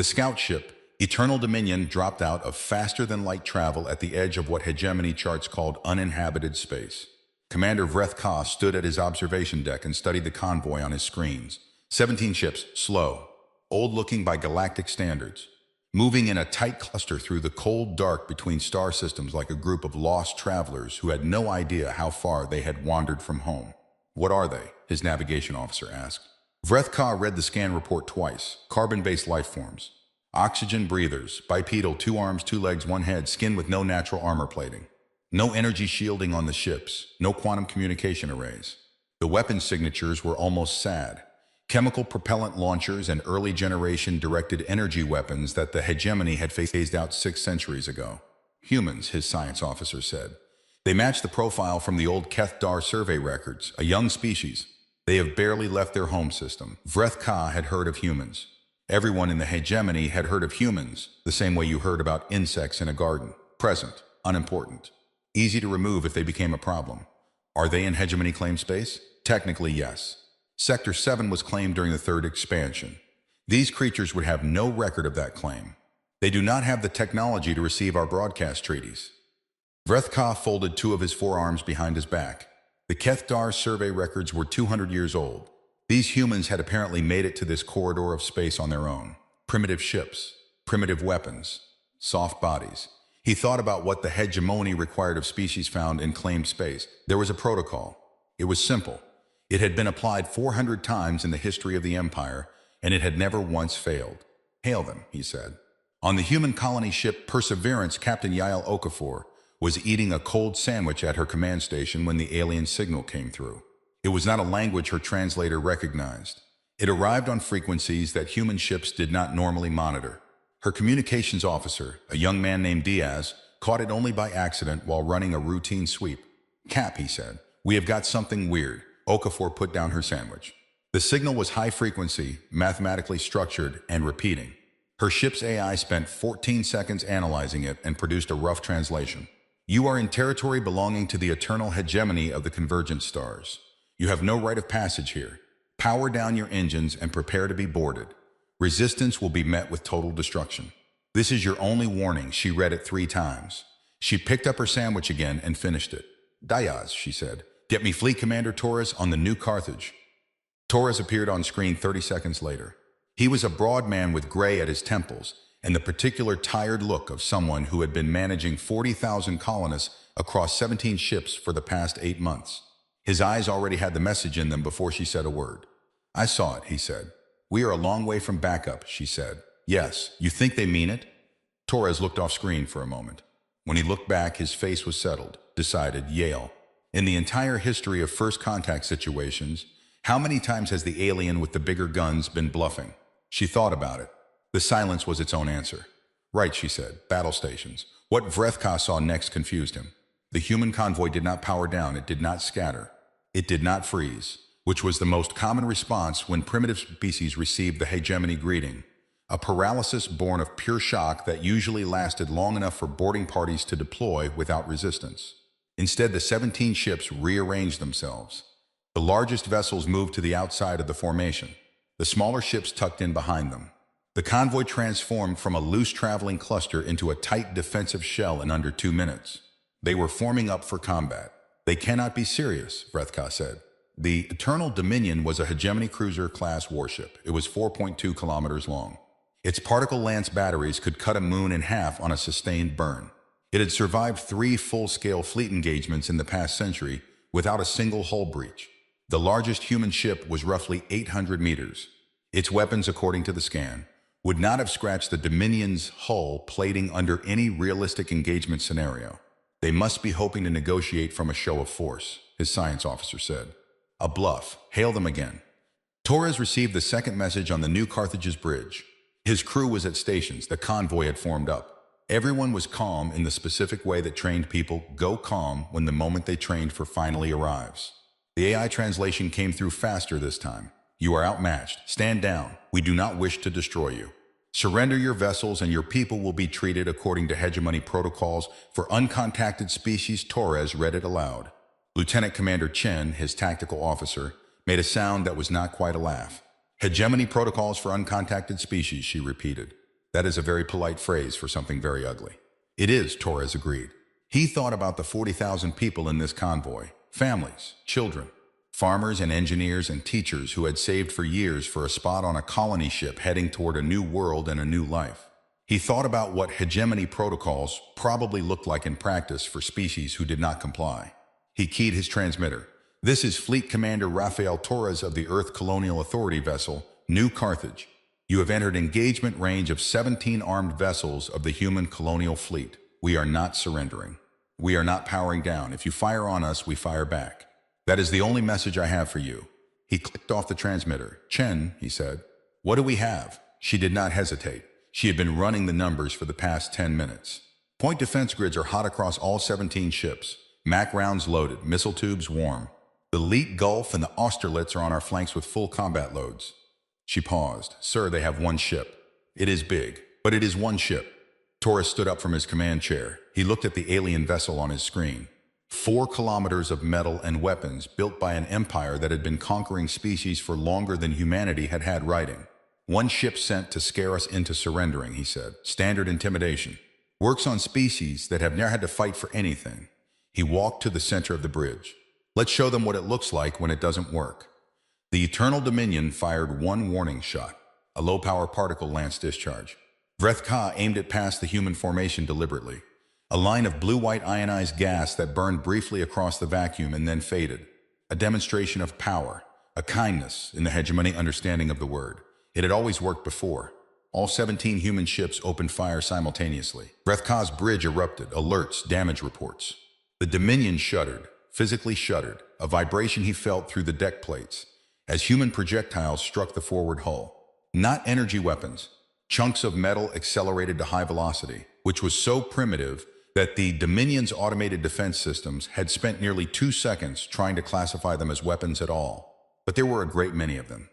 The scout ship, Eternal Dominion, dropped out of faster-than-light travel at the edge of what hegemony charts called uninhabited space. Commander Vreth Ka stood at his observation deck and studied the convoy on his screens. 17 ships, slow, old-looking by galactic standards, moving in a tight cluster through the cold dark between star systems like a group of lost travelers who had no idea how far they had wandered from home. "What are they?" his navigation officer asked. Vreth Ka read the scan report twice. Carbon-based life forms. Oxygen breathers, bipedal, 2 arms, 2 legs, 1 head, skin with no natural armor plating. No energy shielding on the ships, no quantum communication arrays. The weapon signatures were almost sad. Chemical propellant launchers and early-generation directed energy weapons that the hegemony had phased out 6 centuries ago. Humans, his science officer said. They match the profile from the old Keth-Dar survey records, a young species. They have barely left their home system. Vreth Ka had heard of humans. Everyone in the hegemony had heard of humans, the same way you heard about insects in a garden. Present, unimportant. Easy to remove if they became a problem. Are they in hegemony claim space? Technically, yes. Sector 7 was claimed during the 3rd expansion. These creatures would have no record of that claim. They do not have the technology to receive our broadcast treaties. Vreth Ka folded 2 of his forearms behind his back. The Keth-Dar survey records were 200 years old. These humans had apparently made it to this corridor of space on their own. Primitive ships, primitive weapons, soft bodies. He thought about what the hegemony required of species found in claimed space. There was a protocol. It was simple. It had been applied 400 times in the history of the Empire, and it had never once failed. "Hail them," he said. On the human colony ship Perseverance, Captain Yael Okafor was eating a cold sandwich at her command station when the alien signal came through. It was not a language her translator recognized. It arrived on frequencies that human ships did not normally monitor. Her communications officer, a young man named Diaz, caught it only by accident while running a routine sweep. "Cap," he said, "we have got something weird." Okafor put down her sandwich. The signal was high frequency, mathematically structured, and repeating. Her ship's AI spent 14 seconds analyzing it and produced a rough translation. "You are in territory belonging to the eternal hegemony of the convergent stars. You have no rite of passage here. Power down your engines and prepare to be boarded. Resistance will be met with total destruction. This is your only warning." She read it 3 times. She picked up her sandwich again and finished it. "Diaz," she said, "get me Fleet Commander Torres on the new Carthage." Torres appeared on screen 30 seconds later. He was a broad man with gray at his temples and the particular tired look of someone who had been managing 40,000 colonists across 17 ships for the past 8 months. His eyes already had the message in them before she said a word. "I saw it," he said. "We are a long way from backup," she said. "Yes, you think they mean it?" Torres looked off screen for a moment. When he looked back, his face was settled, decided, Yale. In the entire history of first contact situations, how many times has the alien with the bigger guns been bluffing? She thought about it. The silence was its own answer. "Right," she said. "Battle stations." What Vreth Ka saw next confused him. The human convoy did not power down, it did not scatter. It did not freeze, which was the most common response when primitive species received the hegemony greeting, a paralysis born of pure shock that usually lasted long enough for boarding parties to deploy without resistance. Instead, the 17 ships rearranged themselves. The largest vessels moved to the outside of the formation. The smaller ships tucked in behind them. The convoy transformed from a loose traveling cluster into a tight defensive shell in under 2 minutes. They were forming up for combat. "They cannot be serious," Vreth Ka said. The Eternal Dominion was a hegemony cruiser-class warship. It was 4.2 kilometers long. Its particle lance batteries could cut a moon in half on a sustained burn. It had survived 3 full-scale fleet engagements in the past century without a single hull breach. The largest human ship was roughly 800 meters. Its weapons, according to the scan, would not have scratched the Dominion's hull plating under any realistic engagement scenario. "They must be hoping to negotiate from a show of force," his science officer said. "A bluff. Hail them again." Torres received the second message on the new Carthage's bridge. His crew was at stations. The convoy had formed up. Everyone was calm in the specific way that trained people go calm when the moment they trained for finally arrives. The AI translation came through faster this time. "You are outmatched. Stand down. We do not wish to destroy you. Surrender your vessels and your people will be treated according to hegemony protocols for uncontacted species." Torres read it aloud. Lieutenant Commander Chen, his tactical officer, made a sound that was not quite a laugh. "Hegemony protocols for uncontacted species," she repeated. That is a very polite phrase for something very ugly. It is, Torres agreed. He thought about the 40,000 people in this convoy, families, children, farmers and engineers and teachers who had saved for years for a spot on a colony ship heading toward a new world and a new life. He thought about what hegemony protocols probably looked like in practice for species who did not comply. He keyed his transmitter. This is Fleet Commander Rafael Torres of the Earth Colonial Authority vessel, New Carthage. You have entered engagement range of 17 armed vessels of the human colonial fleet. We are not surrendering. We are not powering down. If you fire on us, we fire back. That is the only message I have for you. He clicked off the transmitter. Chen, he said. What do we have? She did not hesitate. She had been running the numbers for the past 10 minutes. Point defense grids are hot across all 17 ships. MAC rounds loaded, missile tubes warm. The Leet Gulf and the Austerlitz are on our flanks with full combat loads. She paused. Sir, they have one ship. It is big, but it is one ship. Torres stood up from his command chair. He looked at the alien vessel on his screen. 4 kilometers of metal and weapons built by an empire that had been conquering species for longer than humanity had had writing. One ship sent to scare us into surrendering, he said. Standard intimidation. Works on species that have never had to fight for anything. He walked to the center of the bridge. Let's show them what it looks like when it doesn't work. The Eternal Dominion fired one warning shot, a low-power particle lance discharge. Vreth Ka aimed it past the human formation deliberately. A line of blue-white ionized gas that burned briefly across the vacuum and then faded. A demonstration of power, a kindness in the hegemony understanding of the word. It had always worked before. All 17 human ships opened fire simultaneously. Vreth Ka's bridge erupted, alerts, damage reports. The Dominion shuddered, physically shuddered, a vibration he felt through the deck plates, as human projectiles struck the forward hull. Not energy weapons. Chunks of metal accelerated to high velocity, which was so primitive that the Dominion's automated defense systems had spent nearly 2 seconds trying to classify them as weapons at all. But there were a great many of them.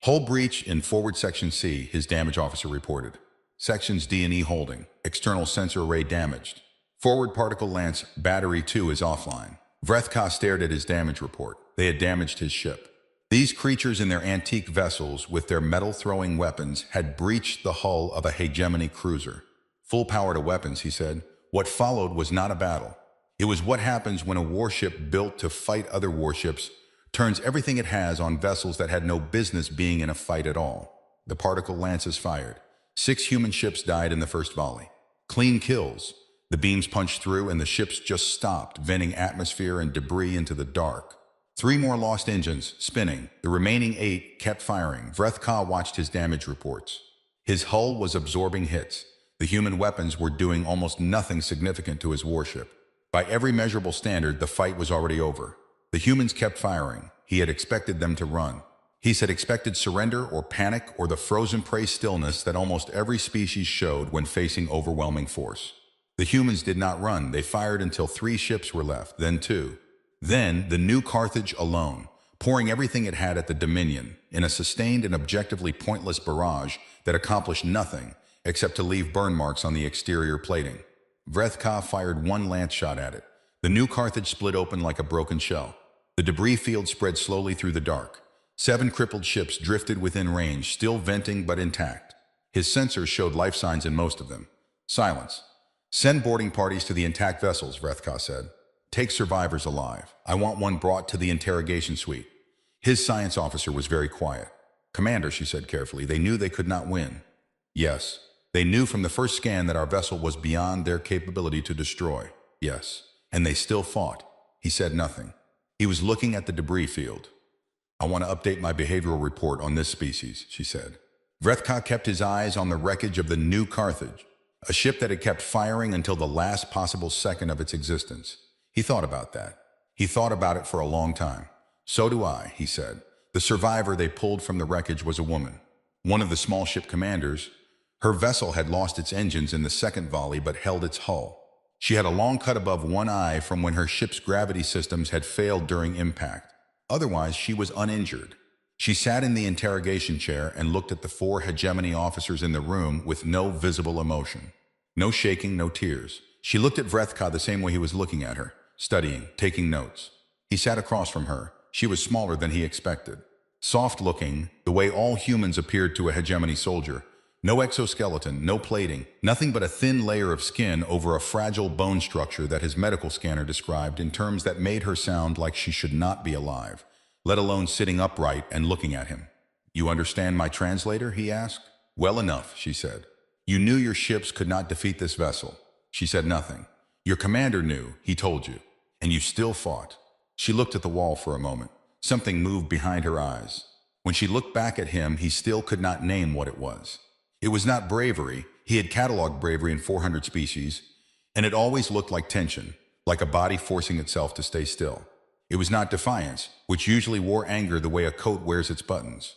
Hull breach in forward section C, his damage officer reported. Sections D and E holding. External sensor array damaged. Forward particle lance battery 2 is offline. Vreth Ka stared at his damage report. They had damaged his ship. These creatures in their antique vessels with their metal-throwing weapons had breached the hull of a hegemony cruiser. Full power to weapons, he said. What followed was not a battle. It was what happens when a warship built to fight other warships turns everything it has on vessels that had no business being in a fight at all. The particle lances fired. 6 human ships died in the first volley. Clean kills. The beams punched through and the ships just stopped, venting atmosphere and debris into the dark. 3 more lost engines, spinning. The remaining 8 kept firing. Vreth Ka watched his damage reports. His hull was absorbing hits. The human weapons were doing almost nothing significant to his warship. By every measurable standard, the fight was already over. The humans kept firing. He had expected them to run. He had expected surrender or panic or the frozen prey stillness that almost every species showed when facing overwhelming force. The humans did not run. They fired until 3 ships were left, then 2. Then, the New Carthage alone, pouring everything it had at the Dominion, in a sustained and objectively pointless barrage that accomplished nothing except to leave burn marks on the exterior plating. Vreth Ka fired 1 lance shot at it. The New Carthage split open like a broken shell. The debris field spread slowly through the dark. 7 crippled ships drifted within range, still venting but intact. His sensors showed life signs in most of them. Silence. Send boarding parties to the intact vessels, Vreth Ka said. Take survivors alive. I want one brought to the interrogation suite. His science officer was very quiet. Commander, she said carefully, they knew they could not win. Yes. They knew from the first scan that our vessel was beyond their capability to destroy. Yes. And they still fought. He said nothing. He was looking at the debris field. I want to update my behavioral report on this species, she said. Vreth Ka kept his eyes on the wreckage of the New Carthage, a ship that had kept firing until the last possible second of its existence. He thought about that. He thought about it for a long time. So do I, he said. The survivor they pulled from the wreckage was a woman, one of the small ship commanders. Her vessel had lost its engines in the second volley but held its hull. She had a long cut above one eye from when her ship's gravity systems had failed during impact. Otherwise, she was uninjured. She sat in the interrogation chair and looked at the 4 hegemony officers in the room with no visible emotion. No shaking, no tears. She looked at Vreth Ka the same way he was looking at her, studying, taking notes. He sat across from her. She was smaller than he expected. Soft-looking, the way all humans appeared to a hegemony soldier. No exoskeleton, no plating, nothing but a thin layer of skin over a fragile bone structure that his medical scanner described in terms that made her sound like she should not be alive, let alone sitting upright and looking at him. "You understand my translator?" he asked. "Well enough," she said. "You knew your ships could not defeat this vessel." She said nothing. "Your commander knew, he told you, and you still fought." She looked at the wall for a moment. Something moved behind her eyes. When she looked back at him, he still could not name what it was. It was not bravery. He had cataloged bravery in 400 species, and it always looked like tension, like a body forcing itself to stay still. It was not defiance, which usually wore anger the way a coat wears its buttons.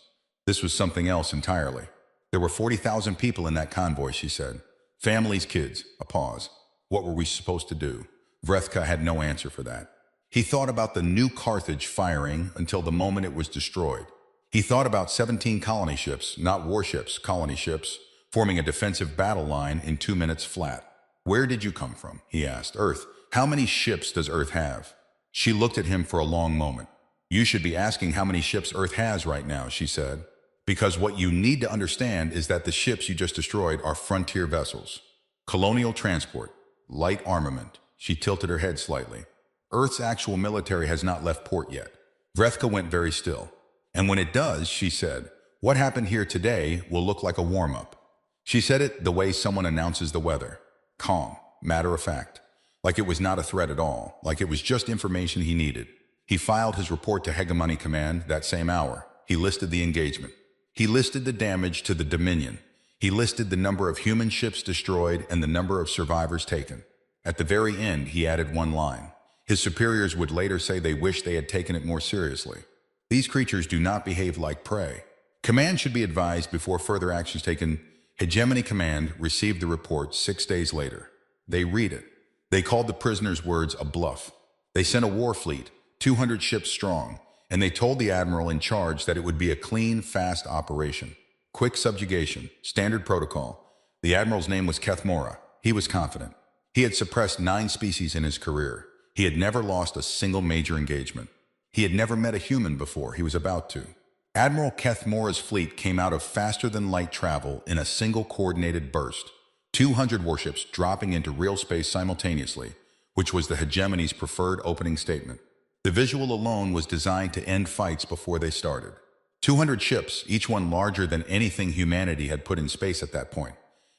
This was something else entirely. "There were 40,000 people in that convoy," she said. "Families, kids." A pause. "What were we supposed to do?" Vrethka had no answer for that. He thought about the new Carthage firing until the moment it was destroyed. He thought about 17 colony ships, not warships, colony ships, forming a defensive battle line in 2 minutes flat. "Where did you come from?" he asked. "Earth. How many ships does Earth have?" She looked at him for a long moment. "You should be asking how many ships Earth has right now," she said. "Because what you need to understand is that the ships you just destroyed are frontier vessels. Colonial transport. Light armament." She tilted her head slightly. "Earth's actual military has not left port yet." Vrethka went very still. "And when it does," she said, "what happened here today will look like a warm-up." She said it the way someone announces the weather. Calm, matter of fact. Like it was not a threat at all, like it was just information he needed. He filed his report to Hegemony Command that same hour. He listed the engagement. He listed the damage to the Dominion. He listed the number of human ships destroyed and the number of survivors taken. At the very end, he added one line. His superiors would later say they wish they had taken it more seriously. "These creatures do not behave like prey. Command should be advised before further actions taken." Hegemony Command received the report 6 days later. They read it. They called the prisoners' words a bluff. They sent a war fleet, 200 ships strong, and they told the admiral in charge that it would be a clean, fast operation. Quick subjugation, standard protocol. The admiral's name was Kethmora. He was confident. He had suppressed 9 species in his career. He had never lost a single major engagement. He had never met a human before. He was about to. Admiral Kethmora's fleet came out of faster-than-light travel in a single coordinated burst. 200 warships dropping into real space simultaneously, which was the hegemony's preferred opening statement. The visual alone was designed to end fights before they started. 200 ships, each one larger than anything humanity had put in space at that point,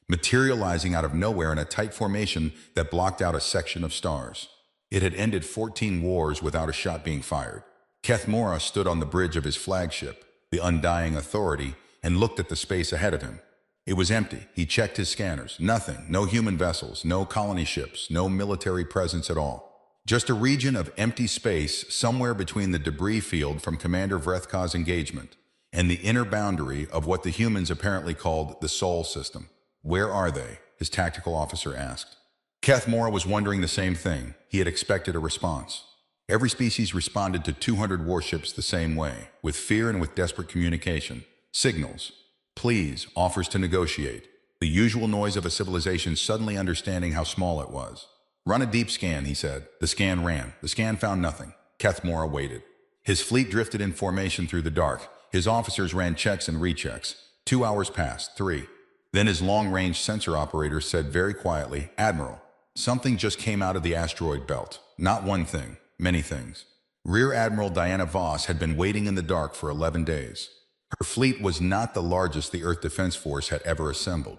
materializing out of nowhere in a tight formation that blocked out a section of stars. It had ended 14 wars without a shot being fired. Kethmora stood on the bridge of his flagship, the Undying Authority, and looked at the space ahead of him. It was empty. He checked his scanners. Nothing. No human vessels, no colony ships, no military presence at all. Just a region of empty space somewhere between the debris field from Commander Vrethka's engagement and the inner boundary of what the humans apparently called the Sol system. "Where are they?" his tactical officer asked. Kethmora was wondering the same thing. He had expected a response. Every species responded to 200 warships the same way, with fear and with desperate communication. Signals. Please, offers to negotiate. The usual noise of a civilization suddenly understanding how small it was. "Run a deep scan," he said. The scan ran. The scan found nothing. Kethmora waited. His fleet drifted in formation through the dark. His officers ran checks and rechecks. 2 hours passed. 3. Then his long-range sensor operator said very quietly, "Admiral, something just came out of the asteroid belt. Not one thing, many things." Rear Admiral Diana Voss had been waiting in the dark for 11 days. Her fleet was not the largest the Earth Defense Force had ever assembled.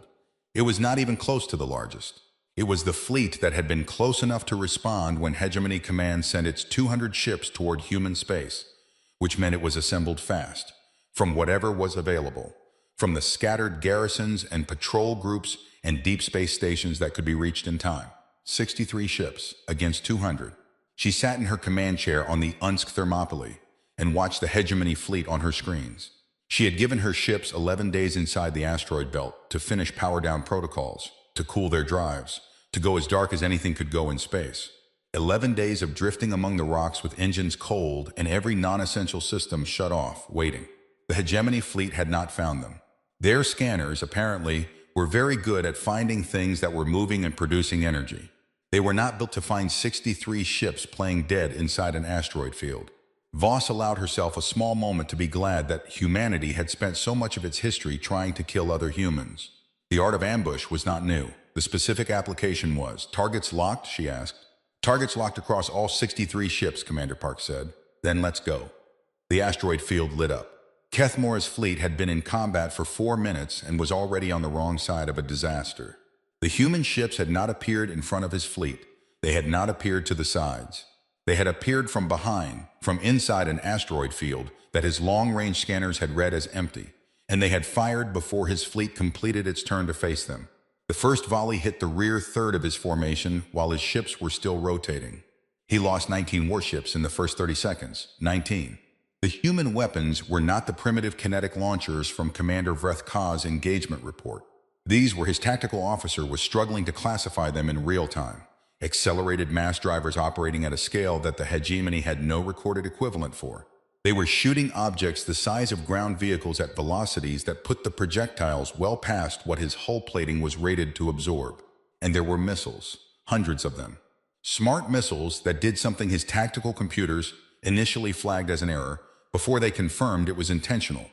It was not even close to the largest. It was the fleet that had been close enough to respond when Hegemony Command sent its 200 ships toward human space, which meant it was assembled fast, from whatever was available, from the scattered garrisons and patrol groups and deep space stations that could be reached in time. 63 ships against 200. She sat in her command chair on the Unsk Thermopylae and watched the Hegemony fleet on her screens. She had given her ships 11 days inside the asteroid belt to finish power-down protocols, to cool their drives, to go as dark as anything could go in space. 11 days of drifting among the rocks with engines cold and every non-essential system shut off, waiting. The Hegemony fleet had not found them. Their scanners, apparently, were very good at finding things that were moving and producing energy. They were not built to find 63 ships playing dead inside an asteroid field. Voss allowed herself a small moment to be glad that humanity had spent so much of its history trying to kill other humans. The art of ambush was not new. The specific application was, "Targets locked?" she asked. "Targets locked across all 63 ships," Commander Park said. "Then let's go." The asteroid field lit up. Kethmora's fleet had been in combat for 4 minutes and was already on the wrong side of a disaster. The human ships had not appeared in front of his fleet. They had not appeared to the sides. They had appeared from behind, from inside an asteroid field that his long-range scanners had read as empty, and they had fired before his fleet completed its turn to face them. The first volley hit the rear third of his formation while his ships were still rotating. He lost 19 warships in the first 30 seconds. 19. The human weapons were not the primitive kinetic launchers from Commander Vreth Ka's engagement report. These were his tactical officer was struggling to classify them in real time. Accelerated mass drivers operating at a scale that the hegemony had no recorded equivalent for. They were shooting objects the size of ground vehicles at velocities that put the projectiles well past what his hull plating was rated to absorb. And there were missiles, hundreds of them. Smart missiles that did something his tactical computers initially flagged as an error before they confirmed it was intentional.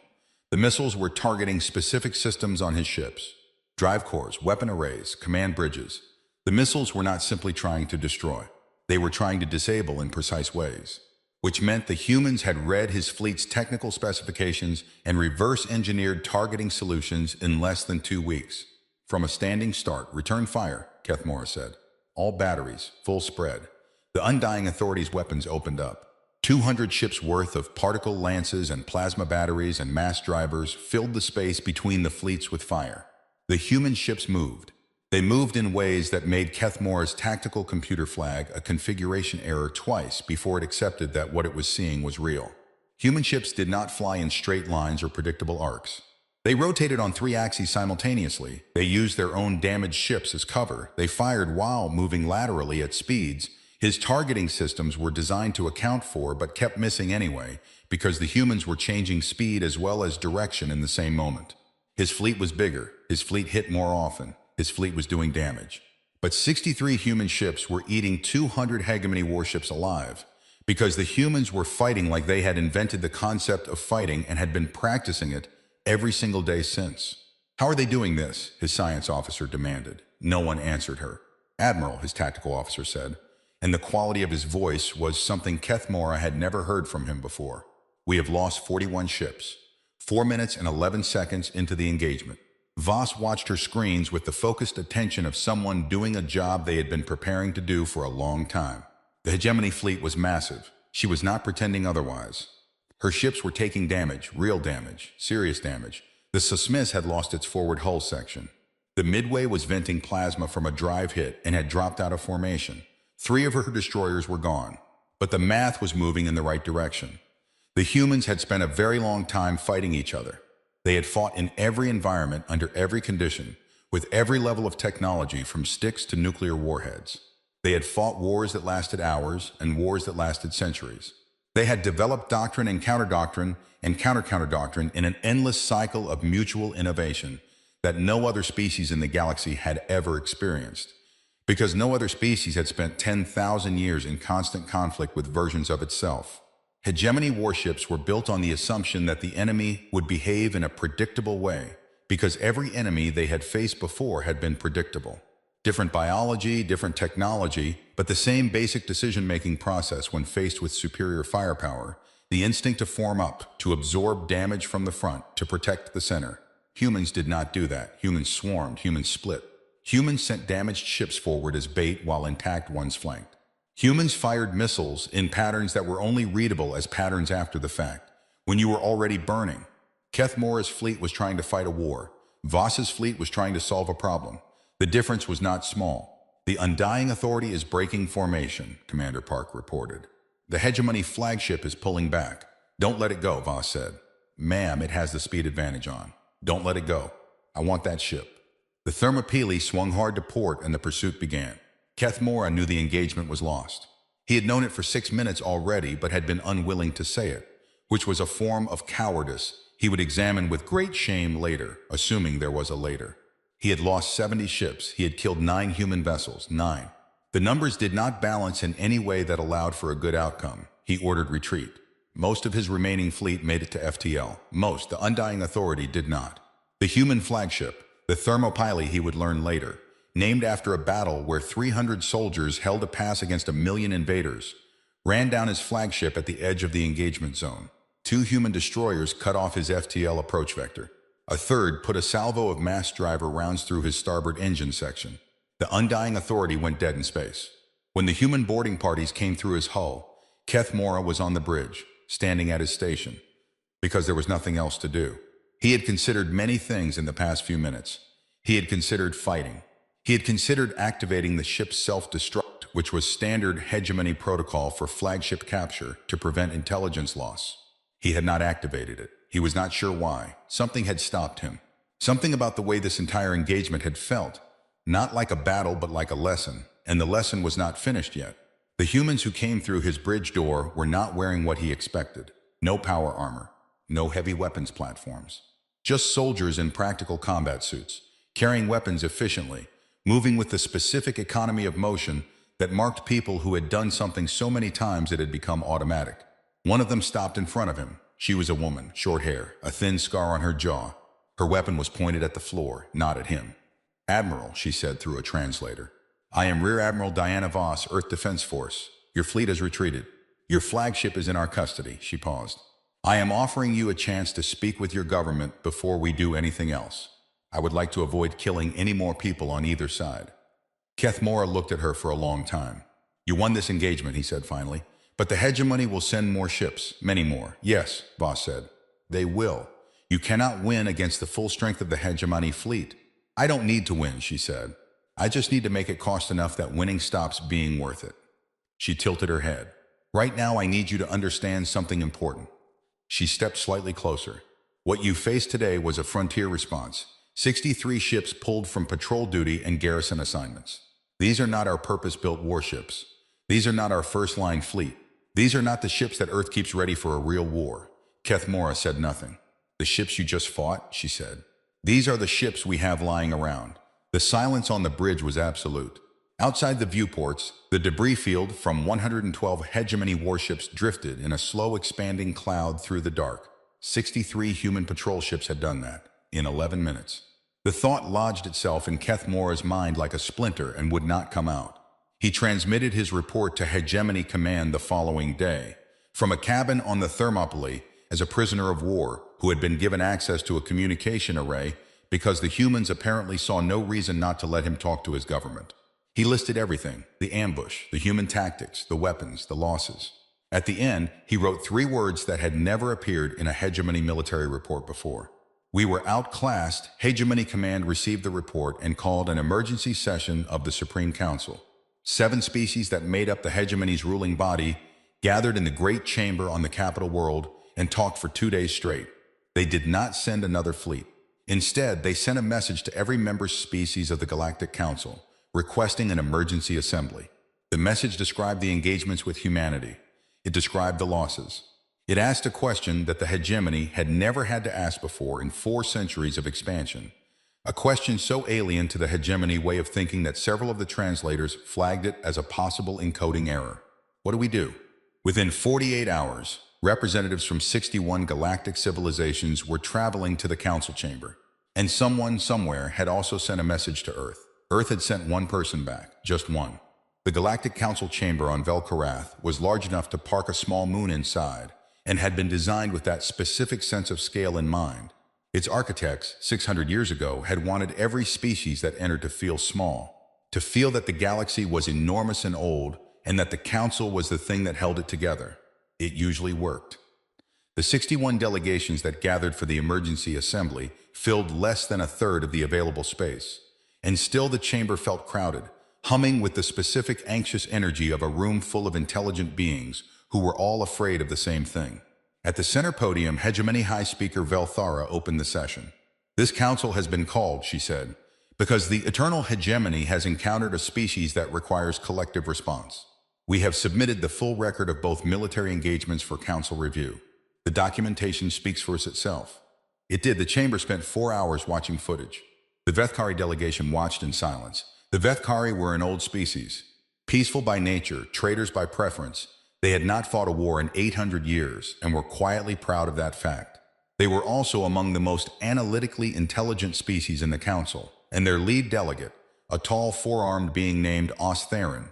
The missiles were targeting specific systems on his ships. Drive cores, weapon arrays, command bridges. The missiles were not simply trying to destroy. They were trying to disable in precise ways, which meant the humans had read his fleet's technical specifications and reverse-engineered targeting solutions in less than 2 weeks. From a standing start, return fire, Kethmora said. All batteries, full spread. The Undying Authority's weapons opened up. 200 ships worth of particle lances and plasma batteries and mass drivers filled the space between the fleets with fire. The human ships moved. They moved in ways that made Kethmora's tactical computer flag a configuration error twice before it accepted that what it was seeing was real. Human ships did not fly in straight lines or predictable arcs. They rotated on 3 axes simultaneously. They used their own damaged ships as cover. They fired while moving laterally at speeds his targeting systems were designed to account for but kept missing anyway because the humans were changing speed as well as direction in the same moment. His fleet was bigger. His fleet hit more often. His fleet was doing damage. But 63 human ships were eating 200 hegemony warships alive because the humans were fighting like they had invented the concept of fighting and had been practicing it every single day since. "How are they doing this?" his science officer demanded. No one answered her. "Admiral," his tactical officer said, and the quality of his voice was something Kethmora had never heard from him before. "We have lost 41 ships. 4 minutes and 11 seconds into the engagement." Voss watched her screens with the focused attention of someone doing a job they had been preparing to do for a long time. The hegemony fleet was massive. She was not pretending otherwise. Her ships were taking damage, real damage, serious damage. The Sosmis had lost its forward hull section. The Midway was venting plasma from a drive hit and had dropped out of formation. 3 of her destroyers were gone. But the math was moving in the right direction. The humans had spent a very long time fighting each other. They had fought in every environment, under every condition, with every level of technology from sticks to nuclear warheads. They had fought wars that lasted hours and wars that lasted centuries. They had developed doctrine and counter-doctrine in an endless cycle of mutual innovation that no other species in the galaxy had ever experienced, because no other species had spent 10,000 years in constant conflict with versions of itself. Hegemony warships were built on the assumption that the enemy would behave in a predictable way, because every enemy they had faced before had been predictable. Different biology, different technology, but the same basic decision-making process when faced with superior firepower, the instinct to form up, to absorb damage from the front, to protect the center. Humans did not do that. Humans swarmed, humans split. Humans sent damaged ships forward as bait while intact ones flanked. Humans fired missiles in patterns that were only readable as patterns after the fact, when you were already burning. Kethmora's fleet was trying to fight a war. Voss's fleet was trying to solve a problem. The difference was not small. "The Undying Authority is breaking formation," Commander Park reported. "The hegemony flagship is pulling back." "Don't let it go," Voss said. "Ma'am, it has the speed advantage on. Don't let it go. I want that ship." The Thermopylae swung hard to port and the pursuit began. Kethmora knew the engagement was lost. He had known it for 6 minutes already, but had been unwilling to say it, which was a form of cowardice he would examine with great shame later, assuming there was a later. He had lost 70 ships. He had killed 9 human vessels. 9. The numbers did not balance in any way that allowed for a good outcome. He ordered retreat. Most of his remaining fleet made it to FTL. Most, the Undying Authority, did not. The human flagship, The Thermopylae, he would learn later, named after a battle where 300 soldiers held a pass against 1 million invaders, ran down his flagship at the edge of the engagement zone. 2 human destroyers cut off his FTL approach vector. A third put a salvo of mass driver rounds through his starboard engine section. The Undying Authority went dead in space. When the human boarding parties came through his hull, Keth Mora was on the bridge, standing at his station, because there was nothing else to do. He had considered many things in the past few minutes. He had considered fighting. He had considered activating the ship's self-destruct, which was standard hegemony protocol for flagship capture to prevent intelligence loss. He had not activated it. He was not sure why. Something had stopped him. Something about the way this entire engagement had felt. Not like a battle, but like a lesson. And the lesson was not finished yet. The humans who came through his bridge door were not wearing what he expected. No power armor. No heavy weapons platforms. Just soldiers in practical combat suits, carrying weapons efficiently, moving with the specific economy of motion that marked people who had done something so many times it had become automatic. One of them stopped in front of him. She was a woman, short hair, a thin scar on her jaw. Her weapon was pointed at the floor, not at him. "Admiral," she said through a translator. "I am Rear Admiral Diana Voss, Earth Defense Force. Your fleet has retreated. Your flagship is in our custody." She paused. "I am offering you a chance to speak with your government before we do anything else. I would like to avoid killing any more people on either side." Keth Mora looked at her for a long time. "You won this engagement," he said finally. "But the hegemony will send more ships, many more." "Yes," Voss said. "They will. You cannot win against the full strength of the hegemony fleet." "I don't need to win," she said. "I just need to make it cost enough that winning stops being worth it." She tilted her head. "Right now I need you to understand something important." She stepped slightly closer. "What you faced today was a frontier response. 63 ships pulled from patrol duty and garrison assignments. These are not our purpose-built warships. These are not our first-line fleet. These are not the ships that Earth keeps ready for a real war." Keth Mora said nothing. "The ships you just fought," she said. "These are the ships we have lying around." The silence on the bridge was absolute. Outside the viewports, the debris field from 112 hegemony warships drifted in a slow expanding cloud through the dark. 63 human patrol ships had done that, in 11 minutes. The thought lodged itself in Keth Mora's mind like a splinter and would not come out. He transmitted his report to Hegemony Command the following day, from a cabin on the Thermopylae as a prisoner of war who had been given access to a communication array because the humans apparently saw no reason not to let him talk to his government. He listed everything: the ambush, the human tactics, the weapons, the losses. At the end, he wrote 3 words that had never appeared in a Hegemony military report before. "We were outclassed." Hegemony Command received the report and called an emergency session of the Supreme Council. 7 species that made up the Hegemony's ruling body gathered in the Great Chamber on the capital world and talked for 2 days straight. They did not send another fleet. Instead, they sent a message to every member species of the Galactic Council, requesting an emergency assembly. The message described the engagements with humanity. It described the losses. It asked a question that the Hegemony had never had to ask before in 4 centuries of expansion. A question so alien to the Hegemony way of thinking that several of the translators flagged it as a possible encoding error. What do we do? Within 48 hours, representatives from 61 galactic civilizations were traveling to the council chamber. And someone somewhere had also sent a message to Earth. Earth had sent 1 person back, just 1. The Galactic Council chamber on Velkarath was large enough to park a small moon inside, and had been designed with that specific sense of scale in mind. Its architects, 600 years ago, had wanted every species that entered to feel small, to feel that the galaxy was enormous and old, and that the council was the thing that held it together. It usually worked. The 61 delegations that gathered for the emergency assembly filled less than a third of the available space. And still the chamber felt crowded, humming with the specific anxious energy of a room full of intelligent beings who were all afraid of the same thing. At the center podium, Hegemony High Speaker Velthara opened the session. "This council has been called," she said, "because the eternal hegemony has encountered a species that requires collective response. We have submitted the full record of both military engagements for council review. The documentation speaks for itself." It did. The chamber spent 4 hours watching footage. The Vethkari delegation watched in silence. The Vethkari were an old species, peaceful by nature, traitors by preference. They had not fought a war in 800 years and were quietly proud of that fact. They were also among the most analytically intelligent species in the Council, and their lead delegate, a tall four-armed being named Ostherin,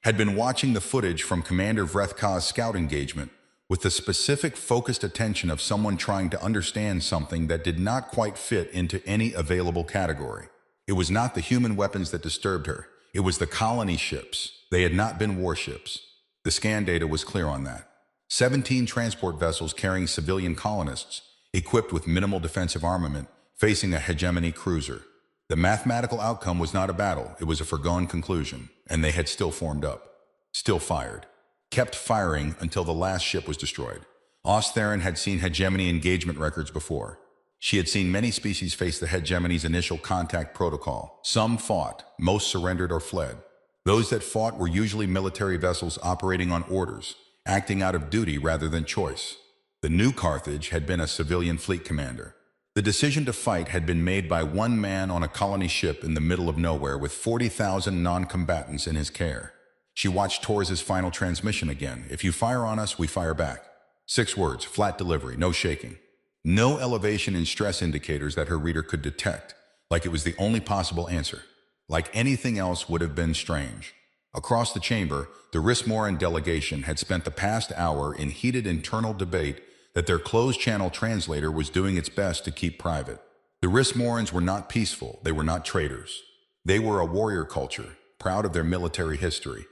had been watching the footage from Commander Vrethka's scout engagement with the specific focused attention of someone trying to understand something that did not quite fit into any available category. It was not the human weapons that disturbed her. It was the colony ships. They had not been warships. The scan data was clear on that. 17 transport vessels carrying civilian colonists, equipped with minimal defensive armament, facing a hegemony cruiser. The mathematical outcome was not a battle. It was a foregone conclusion, and they had still formed up. Still fired. Kept firing until the last ship was destroyed. Ostherin had seen hegemony engagement records before. She had seen many species face the hegemony's initial contact protocol. Some fought, most surrendered or fled. Those that fought were usually military vessels operating on orders, acting out of duty rather than choice. The new Carthage had been a civilian fleet commander. The decision to fight had been made by one man on a colony ship in the middle of nowhere with 40,000 non-combatants in his care. She watched Torres's final transmission again. If you fire on us, we fire back. 6 words, flat delivery, no shaking. No elevation in stress indicators that her reader could detect, like it was the only possible answer. Like anything else would have been strange. Across the chamber, the Rissmoran delegation had spent the past hour in heated internal debate that their closed-channel translator was doing its best to keep private. The Rissmorans were not peaceful, they were not traitors. They were a warrior culture, proud of their military history.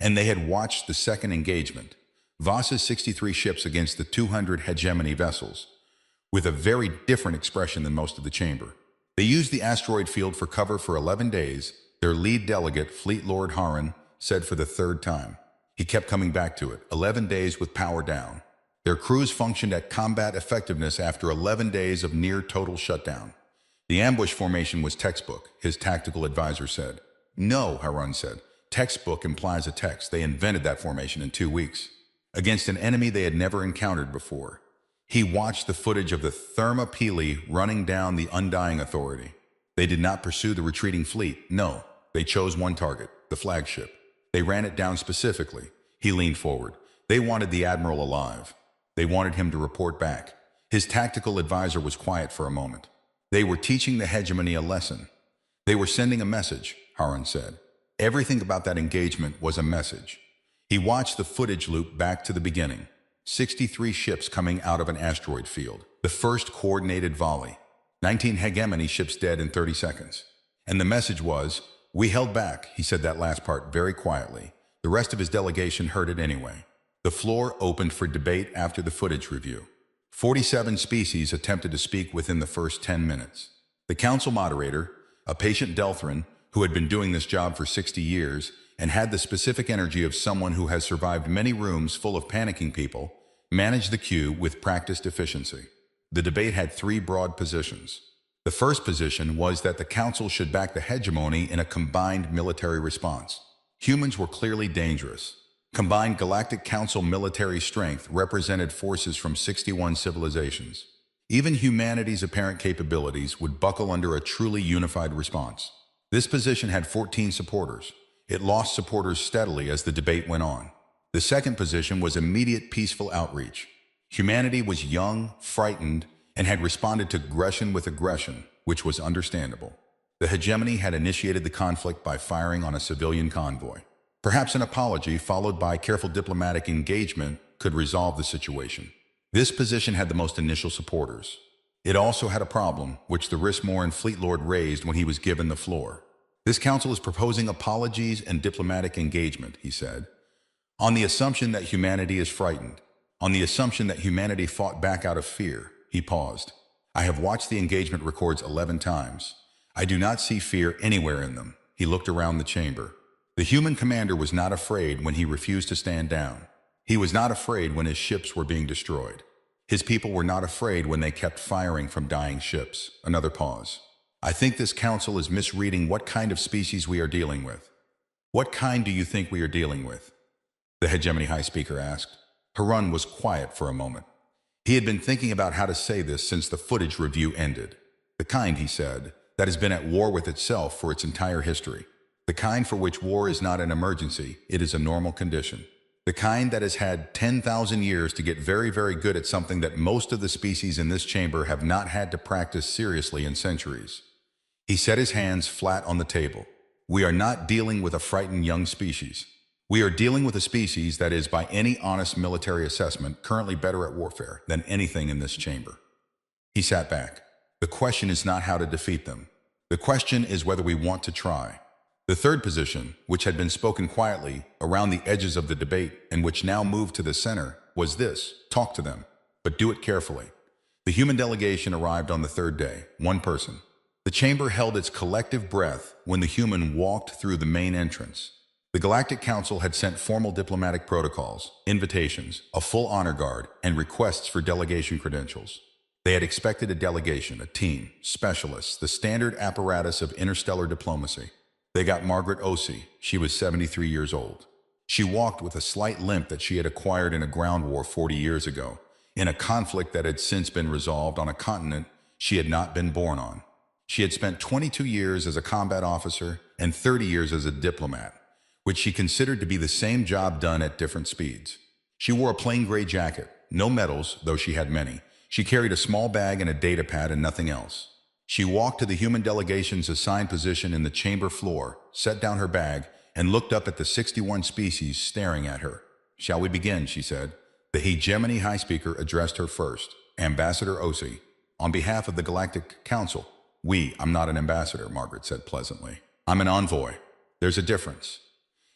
And they had watched the second engagement, Voss's 63 ships against the 200 hegemony vessels, with a very different expression than most of the chamber. They used the asteroid field for cover for 11 days, their lead delegate, Fleet Lord Haran, said for the 3rd time. He kept coming back to it, 11 days with power down. Their crews functioned at combat effectiveness after 11 days of near-total shutdown. The ambush formation was textbook, his tactical advisor said. No, Haran said. Textbook implies a text. They invented that formation in 2 weeks. Against an enemy they had never encountered before. He watched the footage of the Thermopylae running down the Undying Authority. They did not pursue the retreating fleet. No, they chose one target, the flagship. They ran it down specifically. He leaned forward. They wanted the admiral alive. They wanted him to report back. His tactical advisor was quiet for a moment. They were teaching the hegemony a lesson. They were sending a message, Haran said. Everything about that engagement was a message. He watched the footage loop back to the beginning. 63 ships coming out of an asteroid field. The first coordinated volley. 19 hegemony ships dead in 30 seconds. And the message was, we held back. He said that last part very quietly. The rest of his delegation heard it anyway. The floor opened for debate after the footage review. 47 species attempted to speak within the first 10 minutes. The council moderator, a patient Delthrin, who had been doing this job for 60 years and had the specific energy of someone who has survived many rooms full of panicking people, managed the queue with practiced efficiency. The debate had 3 broad positions. The first position was that the council should back the hegemony in a combined military response. Humans were clearly dangerous. Combined Galactic Council military strength represented forces from 61 civilizations. Even humanity's apparent capabilities would buckle under a truly unified response. This position had 14 supporters. It lost supporters steadily as the debate went on. The second position was immediate peaceful outreach. Humanity was young, frightened, and had responded to aggression with aggression, which was understandable. The hegemony had initiated the conflict by firing on a civilian convoy. Perhaps an apology followed by careful diplomatic engagement could resolve the situation. This position had the most initial supporters. It also had a problem, which the Rissmoran Fleet Lord raised when he was given the floor. This council is proposing apologies and diplomatic engagement, he said, on the assumption that humanity is frightened, on the assumption that humanity fought back out of fear. He paused. I have watched the engagement records 11 times. I do not see fear anywhere in them. He looked around the chamber. The human commander was not afraid when he refused to stand down. He was not afraid when his ships were being destroyed. His people were not afraid when they kept firing from dying ships. Another pause. I think this council is misreading what kind of species we are dealing with. What kind do you think we are dealing with? The hegemony high speaker asked. Haran was quiet for a moment. He had been thinking about how to say this since the footage review ended. The kind, he said, that has been at war with itself for its entire history. The kind for which war is not an emergency, it is a normal condition. The kind that has had 10,000 years to get very, very good at something that most of the species in this chamber have not had to practice seriously in centuries. He set his hands flat on the table. We are not dealing with a frightened young species. We are dealing with a species that is, by any honest military assessment, currently better at warfare than anything in this chamber. He sat back. The question is not how to defeat them. The question is whether we want to try. The third position, which had been spoken quietly around the edges of the debate and which now moved to the center, was this: talk to them, but do it carefully. The human delegation arrived on the third day, one person. The chamber held its collective breath when the human walked through the main entrance. The Galactic Council had sent formal diplomatic protocols, invitations, a full honor guard, and requests for delegation credentials. They had expected a delegation, a team, specialists, the standard apparatus of interstellar diplomacy. They got Margaret Osei. She was 73 years old. She walked with a slight limp that she had acquired in a ground war 40 years ago, in a conflict that had since been resolved on a continent she had not been born on. She had spent 22 years as a combat officer and 30 years as a diplomat, which she considered to be the same job done at different speeds. She wore a plain gray jacket, no medals, though she had many. She carried a small bag and a data pad and nothing else. She walked to the human delegation's assigned position in the chamber floor, set down her bag, and looked up at the 61 species staring at her. "Shall we begin?" she said. The hegemony high speaker addressed her first. "Ambassador Osei, on behalf of the Galactic Council." I'm not an ambassador," Margaret said pleasantly. "I'm an envoy. There's a difference.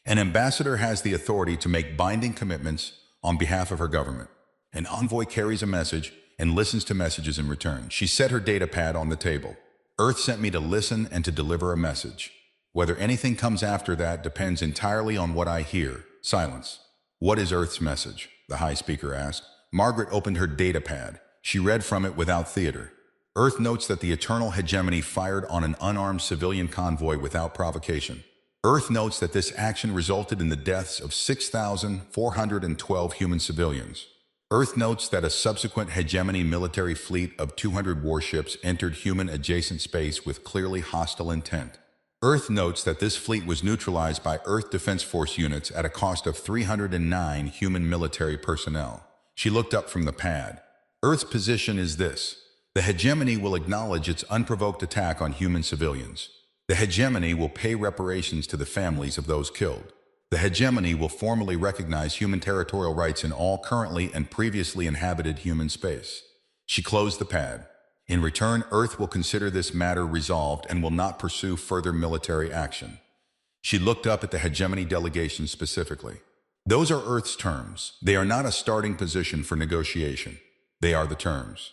An ambassador has the authority to make binding commitments on behalf of her government. An envoy carries a message and listens to messages in return." She set her data pad on the table. "Earth sent me to listen and to deliver a message. Whether anything comes after that depends entirely on what I hear." Silence. "What is Earth's message?" the high speaker asked. Margaret opened her data pad. She read from it without theater. "Earth notes that the Eternal Hegemony fired on an unarmed civilian convoy without provocation. Earth notes that this action resulted in the deaths of 6,412 human civilians. Earth notes that a subsequent hegemony military fleet of 200 warships entered human-adjacent space with clearly hostile intent. Earth notes that this fleet was neutralized by Earth Defense Force units at a cost of 309 human military personnel." She looked up from the pad. "Earth's position is this. The hegemony will acknowledge its unprovoked attack on human civilians. The hegemony will pay reparations to the families of those killed. The hegemony will formally recognize human territorial rights in all currently and previously inhabited human space." She closed the pad. "In return, Earth will consider this matter resolved and will not pursue further military action." She looked up at the hegemony delegation specifically. "Those are Earth's terms. They are not a starting position for negotiation. They are the terms."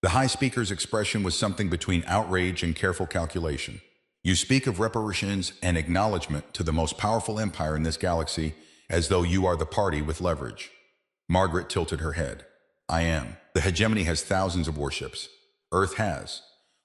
The high speaker's expression was something between outrage and careful calculation. "You speak of reparations and acknowledgement to the most powerful empire in this galaxy as though you are the party with leverage." Margaret tilted her head. "I am. The hegemony has thousands of warships. Earth has.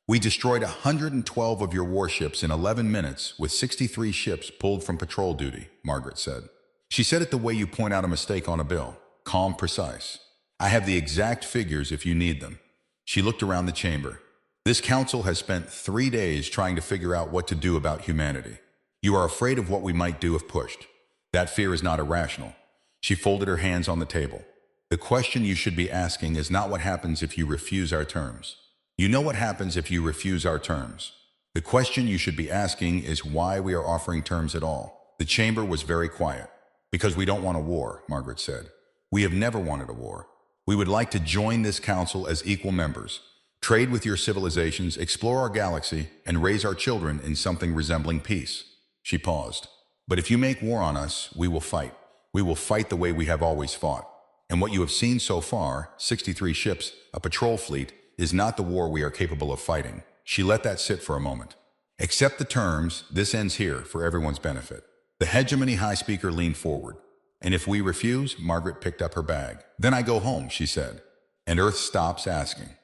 We destroyed 112 of your warships in 11 minutes with 63 ships pulled from patrol duty," Margaret said. She said it the way you point out a mistake on a bill. Calm, precise. "I have the exact figures if you need them." She looked around the chamber. "This council has spent 3 days trying to figure out what to do about humanity. You are afraid of what we might do if pushed. That fear is not irrational." She folded her hands on the table. "The question you should be asking is not what happens if you refuse our terms. You know what happens if you refuse our terms. The question you should be asking is why we are offering terms at all." The chamber was very quiet. "Because we don't want a war," Margaret said. "We have never wanted a war. We would like to join this council as equal members, trade with your civilizations, explore our galaxy, and raise our children in something resembling peace." She paused. "But if you make war on us, we will fight. We will fight the way we have always fought. And what you have seen so far, 63 ships, a patrol fleet, is not the war we are capable of fighting." She let that sit for a moment. "Accept the terms. This ends here for everyone's benefit." The hegemony high speaker leaned forward. "And if we refuse?" Margaret picked up her bag. "Then I go home," she said. "And Earth stops asking."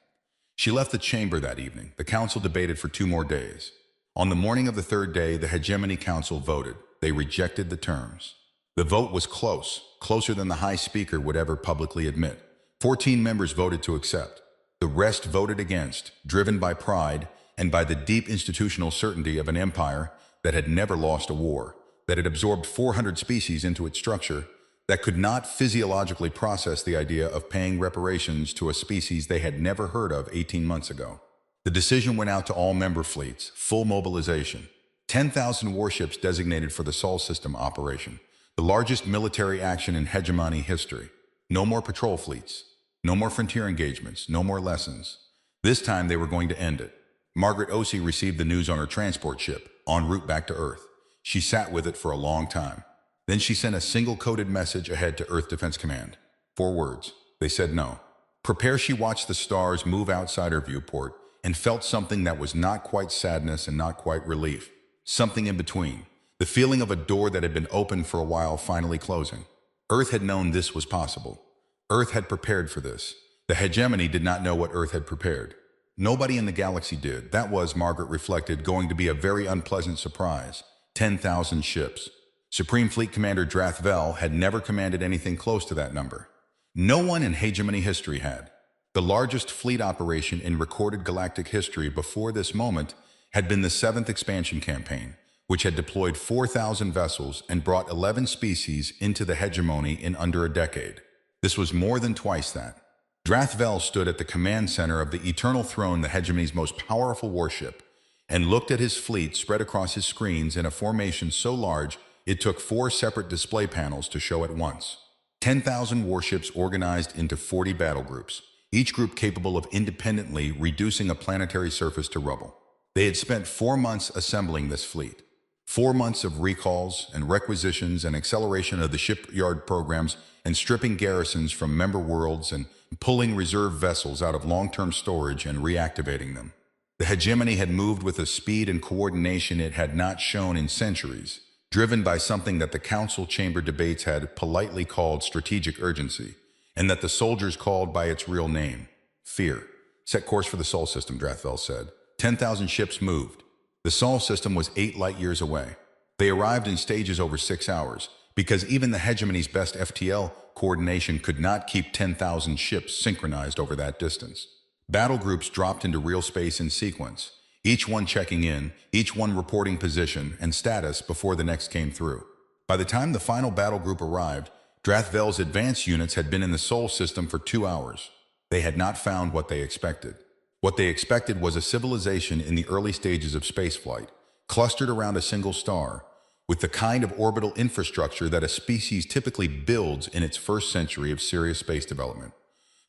She left the chamber that evening. The council debated for 2 more days. On the morning of the third day, the hegemony council voted. They rejected the terms. The vote was close, closer than the high speaker would ever publicly admit. 14 members voted to accept. The rest voted against, driven by pride and by the deep institutional certainty of an empire that had never lost a war, that had absorbed 400 species into its structure, that could not physiologically process the idea of paying reparations to a species they had never heard of 18 months ago. The decision went out to all member fleets, full mobilization. 10,000 warships designated for the Sol system operation, the largest military action in hegemony history. No more patrol fleets, no more frontier engagements, no more lessons. This time they were going to end it. Margaret Osei received the news on her transport ship, en route back to Earth. She sat with it for a long time. Then she sent a single coded message ahead to Earth Defense Command. 4 words. They said no. Prepare. She watched the stars move outside her viewport and felt something that was not quite sadness and not quite relief. Something in between. The feeling of a door that had been open for a while finally closing. Earth had known this was possible. Earth had prepared for this. The hegemony did not know what Earth had prepared. Nobody in the galaxy did. That was, Margaret reflected, going to be a very unpleasant surprise. 10,000 ships. Supreme Fleet Commander Drath Vel had never commanded anything close to that number. No one in hegemony history had. The largest fleet operation in recorded galactic history before this moment had been the 7th expansion campaign, which had deployed 4,000 vessels and brought 11 species into the hegemony in under a decade. This was more than twice that. Drath Vel stood at the command center of the Eternal Throne, the hegemony's most powerful warship, and looked at his fleet spread across his screens in a formation so large it took 4 separate display panels to show at once. 10,000 warships organized into 40 battle groups, each group capable of independently reducing a planetary surface to rubble. They had spent 4 months assembling this fleet. 4 months of recalls and requisitions and acceleration of the shipyard programs and stripping garrisons from member worlds and pulling reserve vessels out of long-term storage and reactivating them. The hegemony had moved with a speed and coordination it had not shown in centuries, driven by something that the council chamber debates had politely called strategic urgency, and that the soldiers called by its real name, fear. Set course for the Sol system, Drath Vel said. 10,000 ships moved. The Sol system was 8 light years away. They arrived in stages over 6 hours, because even the hegemony's best FTL coordination could not keep 10,000 ships synchronized over that distance. Battle groups dropped into real space in sequence, each one checking in, each one reporting position and status before the next came through. By the time the final battle group arrived, Drath Vel's advanced units had been in the Sol system for 2 hours. They had not found what they expected. What they expected was a civilization in the early stages of spaceflight, clustered around a single star, with the kind of orbital infrastructure that a species typically builds in its first century of serious space development.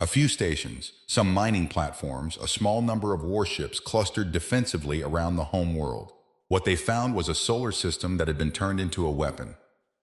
A few stations, some mining platforms, a small number of warships clustered defensively around the home world. What they found was a solar system that had been turned into a weapon.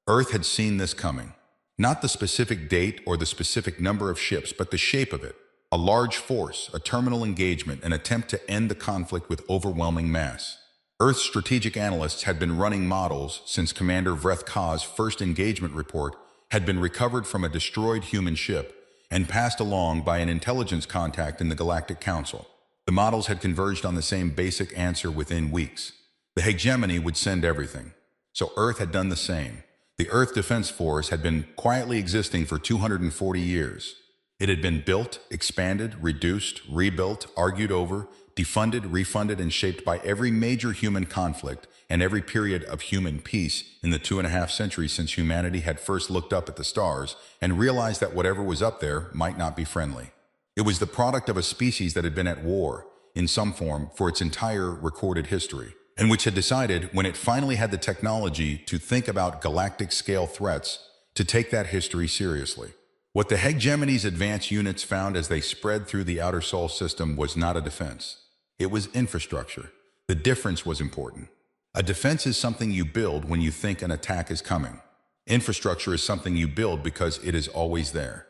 Earth had seen this coming. Not the specific date or the specific number of ships, but the shape of it. A large force, a terminal engagement, an attempt to end the conflict with overwhelming mass. Earth's strategic analysts had been running models since Commander Vreth Ka's first engagement report had been recovered from a destroyed human ship and passed along by an intelligence contact in the Galactic Council. The models had converged on the same basic answer within weeks. The hegemony would send everything. So Earth had done the same. The Earth Defense Force had been quietly existing for 240 years. It had been built, expanded, reduced, rebuilt, argued over, defunded, refunded, and shaped by every major human conflict and every period of human peace in the 2.5 centuries since humanity had first looked up at the stars and realized that whatever was up there might not be friendly. It was the product of a species that had been at war, in some form, for its entire recorded history, and which had decided, when it finally had the technology to think about galactic-scale threats, to take that history seriously. What the hegemony's advanced units found as they spread through the outer Sol system was not a defense. It was infrastructure. The difference was important. A defense is something you build when you think an attack is coming. Infrastructure is something you build because it is always there.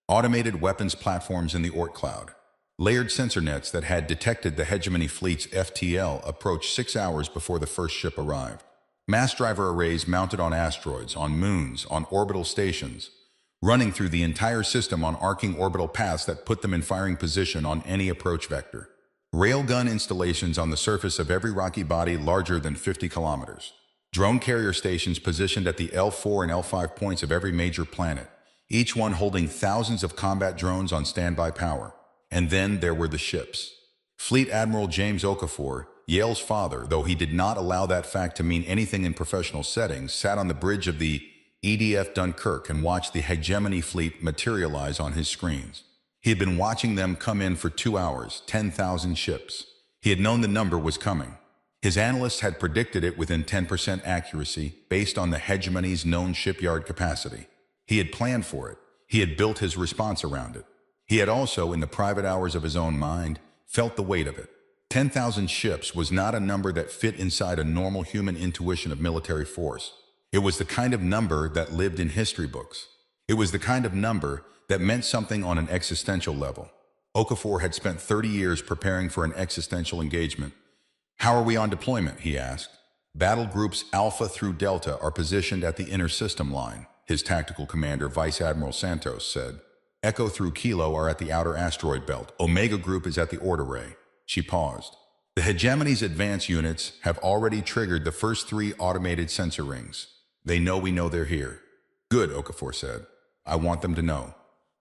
Automated weapons platforms in the Oort cloud. Layered sensor nets that had detected the hegemony fleet's FTL approached 6 hours before the first ship arrived. Mass driver arrays mounted on asteroids, on moons, on orbital stations, running through the entire system on arcing orbital paths that put them in firing position on any approach vector. Railgun installations on the surface of every rocky body larger than 50 kilometers. Drone carrier stations positioned at the L4 and L5 points of every major planet, each one holding thousands of combat drones on standby power. And then there were the ships. Fleet Admiral James Okafor, Yale's father, though he did not allow that fact to mean anything in professional settings, sat on the bridge of the EDF Dunkirk and watched the hegemony fleet materialize on his screens. He had been watching them come in for 2 hours, 10,000 ships. He had known the number was coming. His analysts had predicted it within 10% accuracy based on the hegemony's known shipyard capacity. He had planned for it. He had built his response around it. He had also, in the private hours of his own mind, felt the weight of it. 10,000 ships was not a number that fit inside a normal human intuition of military force. It was the kind of number that lived in history books. It was the kind of number that meant something on an existential level. Okafor had spent 30 years preparing for an existential engagement. "How are we on deployment?" he asked. "Battle groups Alpha through Delta are positioned at the inner system line," his tactical commander, Vice Admiral Santos, said. "Echo through Kilo are at the outer asteroid belt. Omega Group is at the Orta Ray." She paused. "The hegemony's advance units have already triggered the first 3 automated sensor rings. They know we know they're here." "Good," Okafor said. "I want them to know."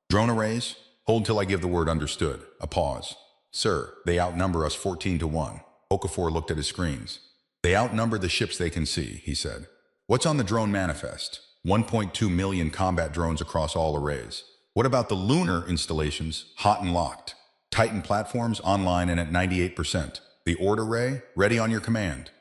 "Drone arrays? Hold till I give the word." "Understood." A pause. "Sir, they outnumber us 14 to 1. Okafor looked at his screens. "They outnumber the ships they can see," he said. "What's on the drone manifest?" 1.2 million combat drones across all arrays. "What about the lunar installations?" "Hot and locked." "Titan platforms online and at 98%. The Orta Ray? Ready on your command."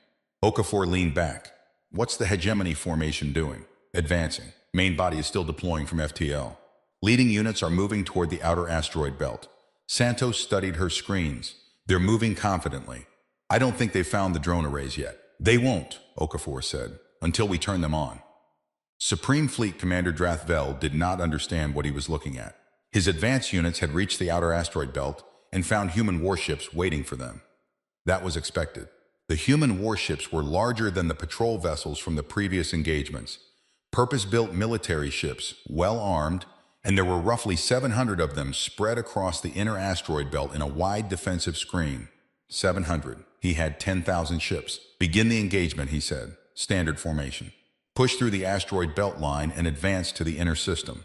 Okafor leaned back. "What's the hegemony formation doing?" "Advancing. Main body is still deploying from FTL. Leading units are moving toward the outer asteroid belt." Santos studied her screens. "They're moving confidently. I don't think they've found the drone arrays yet." "They won't," Okafor said, "until we turn them on." Supreme Fleet Commander Drathvel did not understand what he was looking at. His advance units had reached the outer asteroid belt and found human warships waiting for them. That was expected. The human warships were larger than the patrol vessels from the previous engagements. Purpose-built military ships, well-armed, and there were roughly 700 of them spread across the inner asteroid belt in a wide defensive screen. 700. He had 10,000 ships. "Begin the engagement," he said. "Standard formation. Push through the asteroid belt line and advance to the inner system."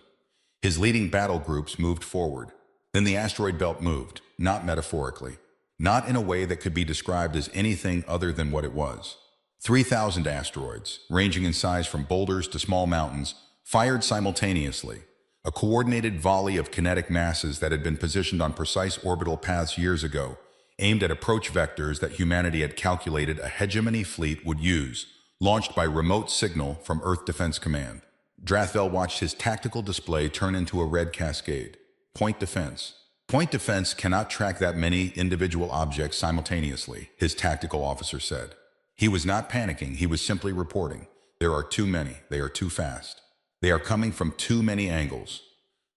His leading battle groups moved forward. Then the asteroid belt moved, not metaphorically, not in a way that could be described as anything other than what it was. 3,000 asteroids, ranging in size from boulders to small mountains, fired simultaneously. A coordinated volley of kinetic masses that had been positioned on precise orbital paths years ago, aimed at approach vectors that humanity had calculated a hegemony fleet would use, launched by remote signal from Earth Defense Command. Drathvel watched his tactical display turn into a red cascade. Point defense. "Point defense cannot track that many individual objects simultaneously," his tactical officer said. He was not panicking, he was simply reporting. "There are too many. They are too fast. They are coming from too many angles."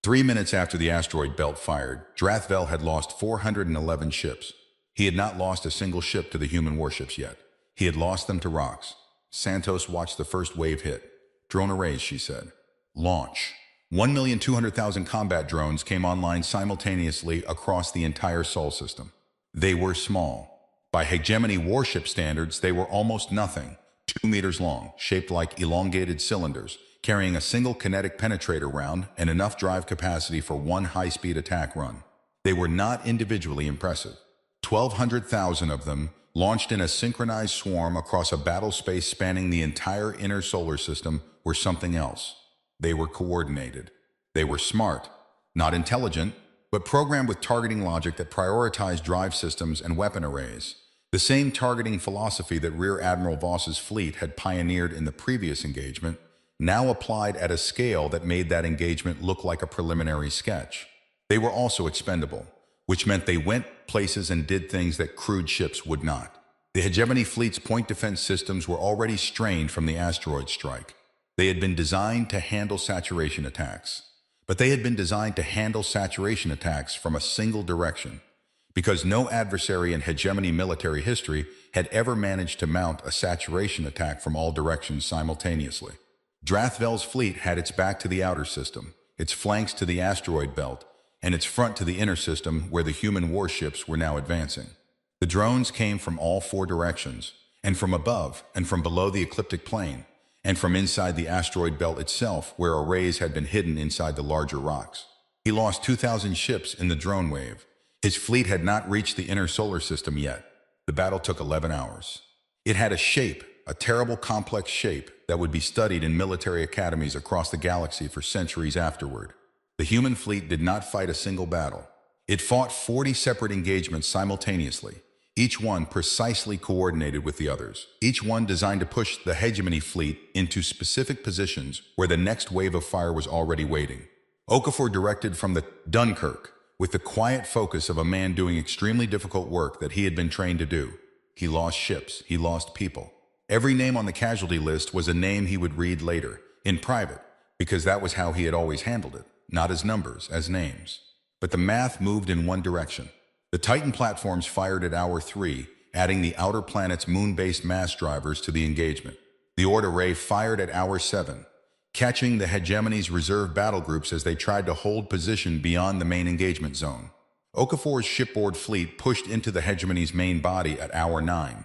3 minutes after the asteroid belt fired, Drathvel had lost 411 ships. He had not lost a single ship to the human warships yet. He had lost them to rocks. Santos watched the first wave hit. "Drone arrays," she said. "Launch." 1,200,000 combat drones came online simultaneously across the entire Sol system. They were small. By hegemony warship standards, they were almost nothing. 2 meters long, shaped like elongated cylinders, carrying a single kinetic penetrator round and enough drive capacity for one high-speed attack run. They were not individually impressive. 1,200,000 of them, launched in a synchronized swarm across a battle space spanning the entire inner solar system, were something else. They were coordinated. They were smart, not intelligent, but programmed with targeting logic that prioritized drive systems and weapon arrays. The same targeting philosophy that Rear Admiral Voss's fleet had pioneered in the previous engagement, now applied at a scale that made that engagement look like a preliminary sketch. They were also expendable, which meant they went places and did things that crewed ships would not. The hegemony fleet's point defense systems were already strained from the asteroid strike. They had been designed to handle saturation attacks. But they had been designed to handle saturation attacks from a single direction, because no adversary in hegemony military history had ever managed to mount a saturation attack from all directions simultaneously. Drathvel's fleet had its back to the outer system, its flanks to the asteroid belt, and its front to the inner system where the human warships were now advancing. The drones came from all 4 directions, and from above and from below the ecliptic plane, and from inside the asteroid belt itself where arrays had been hidden inside the larger rocks. He lost 2,000 ships in the drone wave. His fleet had not reached the inner solar system yet. The battle took 11 hours. It had a shape, a terrible complex shape, that would be studied in military academies across the galaxy for centuries afterward. The human fleet did not fight a single battle. It fought 40 separate engagements simultaneously, each one precisely coordinated with the others, each one designed to push the hegemony fleet into specific positions where the next wave of fire was already waiting. Okafor directed from the Dunkirk, with the quiet focus of a man doing extremely difficult work that he had been trained to do. He lost ships, he lost people. Every name on the casualty list was a name he would read later, in private, because that was how he had always handled it, not as numbers, as names. But the math moved in one direction. The Titan platforms fired at hour 3, adding the outer planet's moon-based mass drivers to the engagement. The Ord array fired at hour 7, catching the hegemony's reserve battle groups as they tried to hold position beyond the main engagement zone. Okafor's shipboard fleet pushed into the hegemony's main body at hour 9,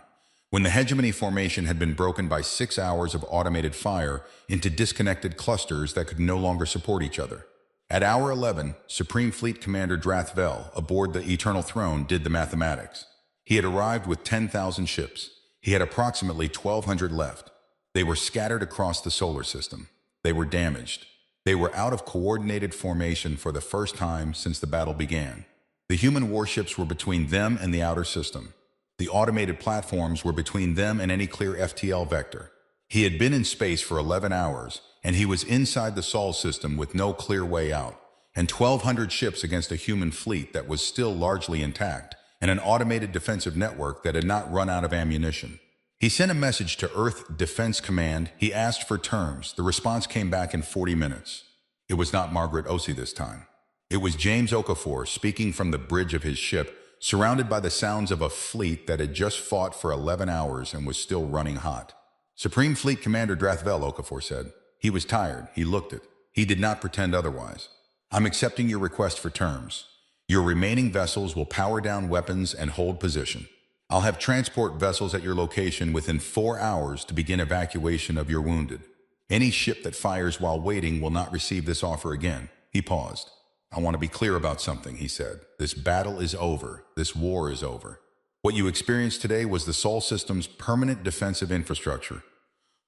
when the hegemony formation had been broken by 6 hours of automated fire into disconnected clusters that could no longer support each other. At hour 11, Supreme Fleet Commander Drathvel, aboard the Eternal Throne, did the mathematics. He had arrived with 10,000 ships. He had approximately 1,200 left. They were scattered across the solar system. They were damaged. They were out of coordinated formation for the first time since the battle began. The human warships were between them and the outer system. The automated platforms were between them and any clear FTL vector. He had been in space for 11 hours, and he was inside the Sol system with no clear way out, and 1,200 ships against a human fleet that was still largely intact, and an automated defensive network that had not run out of ammunition. He sent a message to Earth Defense Command. He asked for terms. The response came back in 40 minutes. It was not Margaret Osei this time. It was James Okafor speaking from the bridge of his ship, surrounded by the sounds of a fleet that had just fought for 11 hours and was still running hot. Supreme Fleet Commander Drathvel, Okafor said. He was tired. He looked it. He did not pretend otherwise. I'm accepting your request for terms. Your remaining vessels will power down weapons and hold position. I'll have transport vessels at your location within 4 hours to begin evacuation of your wounded. Any ship that fires while waiting will not receive this offer again. He paused. I want to be clear about something, he said. This battle is over. This war is over. What you experienced today was the Sol system's permanent defensive infrastructure.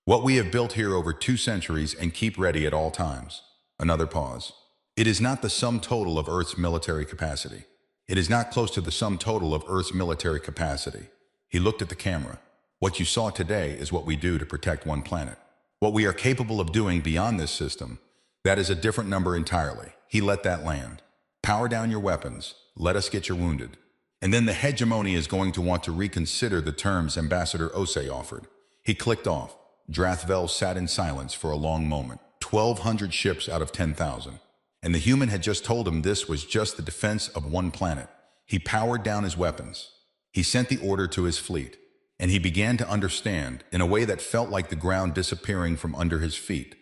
What we have built here over 2 centuries and keep ready at all times. Another pause. It is not the sum total of Earth's military capacity. It is not close to the sum total of Earth's military capacity. He looked at the camera. What you saw today is what we do to protect one planet. What we are capable of doing beyond this system, that is a different number entirely. He let that land. Power down your weapons. Let us get your wounded. And then the hegemony is going to want to reconsider the terms Ambassador Osei offered. He clicked off. Drathvel sat in silence for a long moment. 1,200 ships out of 10,000. And the human had just told him this was just the defense of one planet. He powered down his weapons. He sent the order to his fleet. And he began to understand, in a way that felt like the ground disappearing from under his feet,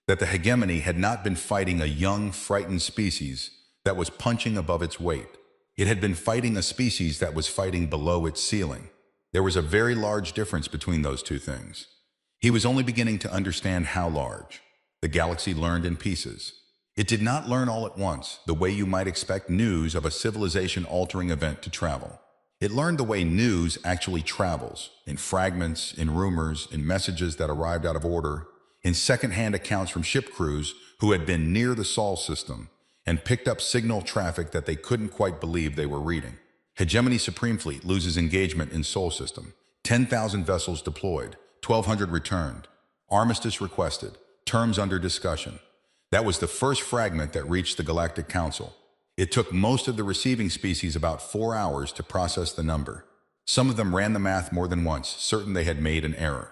that the hegemony had not been fighting a young, frightened species that was punching above its weight. It had been fighting a species that was fighting below its ceiling. There was a very large difference between those two things. He was only beginning to understand how large. The galaxy learned in pieces. It did not learn all at once, the way you might expect news of a civilization-altering event to travel. It learned the way news actually travels, in fragments, in rumors, in messages that arrived out of order, in second-hand accounts from ship crews who had been near the Sol system and picked up signal traffic that they couldn't quite believe they were reading. Hegemony Supreme Fleet loses engagement in Sol system. 10,000 vessels deployed. 1,200 returned. Armistice requested. Terms under discussion. That was the first fragment that reached the Galactic Council. It took most of the receiving species about 4 hours to process the number. Some of them ran the math more than once, certain they had made an error.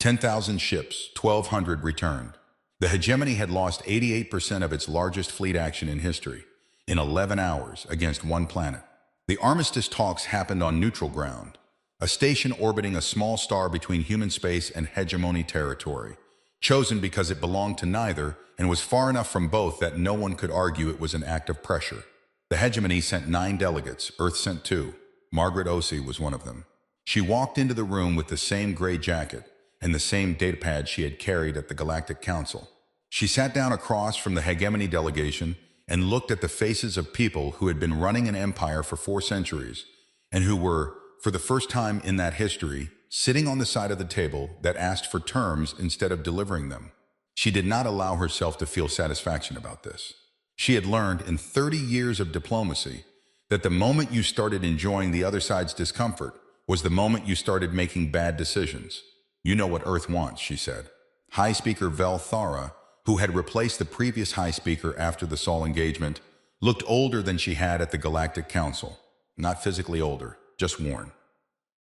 10,000 ships, 1,200 returned. The hegemony had lost 88% of its largest fleet action in history, in 11 hours against one planet. The armistice talks happened on neutral ground, a station orbiting a small star between human space and hegemony territory, chosen because it belonged to neither and was far enough from both that no one could argue it was an act of pressure. The hegemony sent 9 delegates, Earth sent 2. Margaret Osei was one of them. She walked into the room with the same gray jacket and the same datapad she had carried at the Galactic Council. She sat down across from the hegemony delegation and looked at the faces of people who had been running an empire for 4 centuries and who were, for the first time in that history, sitting on the side of the table that asked for terms instead of delivering them. She did not allow herself to feel satisfaction about this. She had learned in 30 years of diplomacy that the moment you started enjoying the other side's discomfort was the moment you started making bad decisions. You know what Earth wants, she said. High Speaker Vel Thara, who had replaced the previous High Speaker after the Sol engagement, looked older than she had at the Galactic Council. Not physically older, just worn.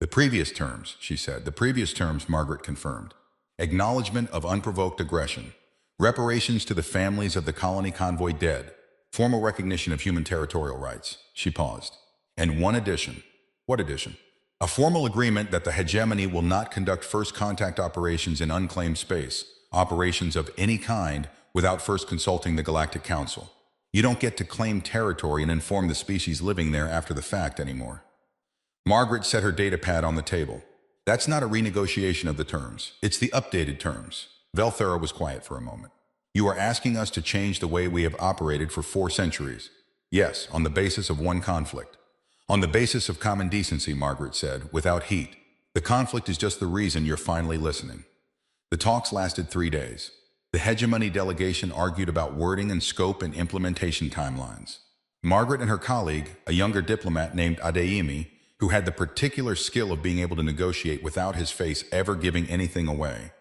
The previous terms, she said, the previous terms, Margaret confirmed. Acknowledgement of unprovoked aggression, reparations to the families of the colony convoy dead, formal recognition of human territorial rights. She paused. And one addition. What addition? A formal agreement that the hegemony will not conduct first contact operations in unclaimed space, operations of any kind, without first consulting the Galactic Council. You don't get to claim territory and inform the species living there after the fact anymore. Margaret set her datapad on the table. That's not a renegotiation of the terms. It's the updated terms. Velthera was quiet for a moment. You are asking us to change the way we have operated for 4 centuries. Yes, on the basis of one conflict. On the basis of common decency, Margaret said, without heat. The conflict is just the reason you're finally listening. The talks lasted 3 days. The hegemony delegation argued about wording and scope and implementation timelines. Margaret and her colleague, a younger diplomat named Adeyemi, who had the particular skill of being able to negotiate without his face ever giving anything away,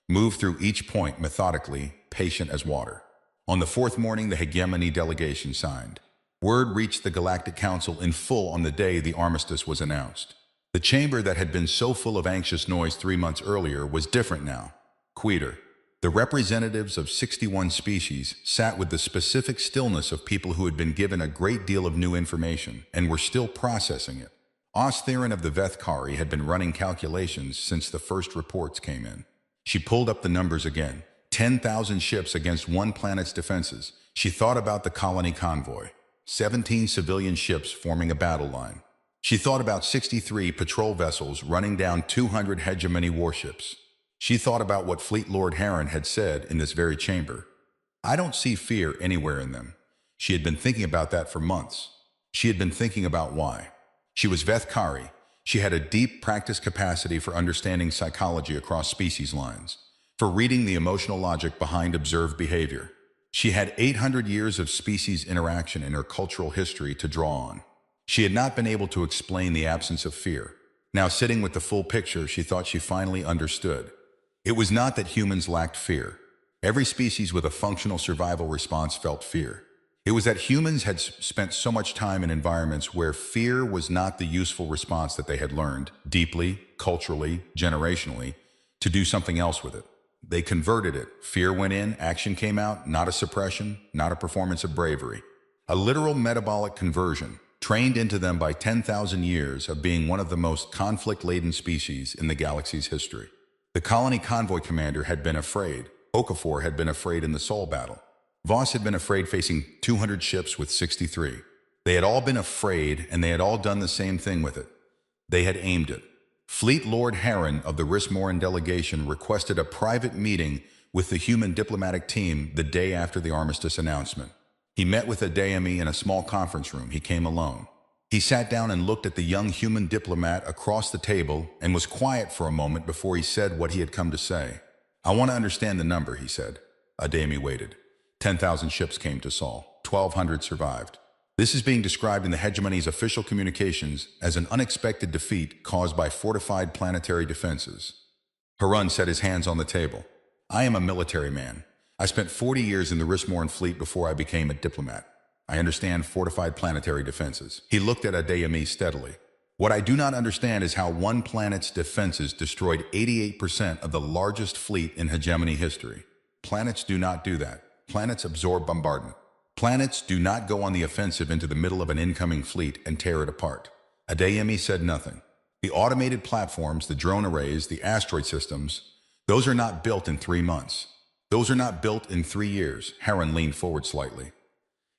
moved through each point methodically, patient as water. On the 4th morning, the hegemony delegation signed. Word reached the Galactic Council in full on the day the armistice was announced. The chamber that had been so full of anxious noise 3 months earlier was different now, quieter. The representatives of 61 species sat with the specific stillness of people who had been given a great deal of new information and were still processing it. Ostherin of the Vethkari had been running calculations since the first reports came in. She pulled up the numbers again. 10,000 ships against one planet's defenses. She thought about the colony convoy. 17 civilian ships forming a battle line. She thought about 63 patrol vessels running down 200 hegemony warships. She thought about what Fleet Lord Heron had said in this very chamber. I don't see fear anywhere in them. She had been thinking about that for months. She had been thinking about why. She was Vethkari. She had a deep practice capacity for understanding psychology across species lines, for reading the emotional logic behind observed behavior. She had 800 years of species interaction in her cultural history to draw on. She had not been able to explain the absence of fear. Now, sitting with the full picture, she thought she finally understood. It was not that humans lacked fear. Every species with a functional survival response felt fear. It was that humans had spent so much time in environments where fear was not the useful response that they had learned, deeply, culturally, generationally, to do something else with it. They converted it. Fear went in, action came out, not a suppression, not a performance of bravery. A literal metabolic conversion, trained into them by 10,000 years of being one of the most conflict-laden species in the galaxy's history. The colony convoy commander had been afraid. Okafor had been afraid in the Sol battle. Voss had been afraid facing 200 ships with 63. They had all been afraid, and they had all done the same thing with it. They had aimed it. Fleet Lord Heron of the Rismoran delegation requested a private meeting with the human diplomatic team the day after the armistice announcement. He met with Adeyemi in a small conference room. He came alone. He sat down and looked at the young human diplomat across the table and was quiet for a moment before he said what he had come to say. I want to understand the number, he said. Adeyemi waited. 10,000 ships came to Sol. 1,200 survived. This is being described in the hegemony's official communications as an unexpected defeat caused by fortified planetary defenses. Harun set his hands on the table. I am a military man. I spent 40 years in the Rismoran fleet before I became a diplomat. I understand fortified planetary defenses. He looked at Adeyemi steadily. What I do not understand is how one planet's defenses destroyed 88% of the largest fleet in hegemony history. Planets do not do that. Planets absorb bombardment. Planets do not go on the offensive into the middle of an incoming fleet and tear it apart. Adeyemi said nothing. The automated platforms, the drone arrays, the asteroid systems, those are not built in 3 months. Those are not built in 3 years. Heron leaned forward slightly.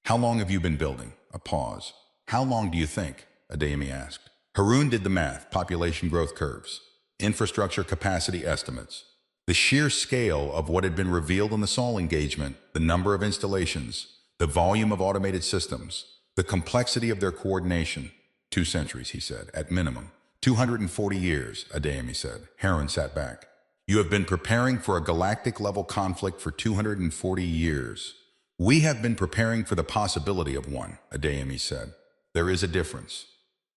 How long have you been building? A pause. How long do you think? Adeyemi asked. Harun did the math, population growth curves, infrastructure capacity estimates. The sheer scale of what had been revealed in the Sol engagement, the number of installations, the volume of automated systems, the complexity of their coordination. 2 centuries, he said, at minimum. 240 years, Adeyemi said. Harun sat back. You have been preparing for a galactic-level conflict for 240 years. We have been preparing for the possibility of one, Adeyemi said. There is a difference.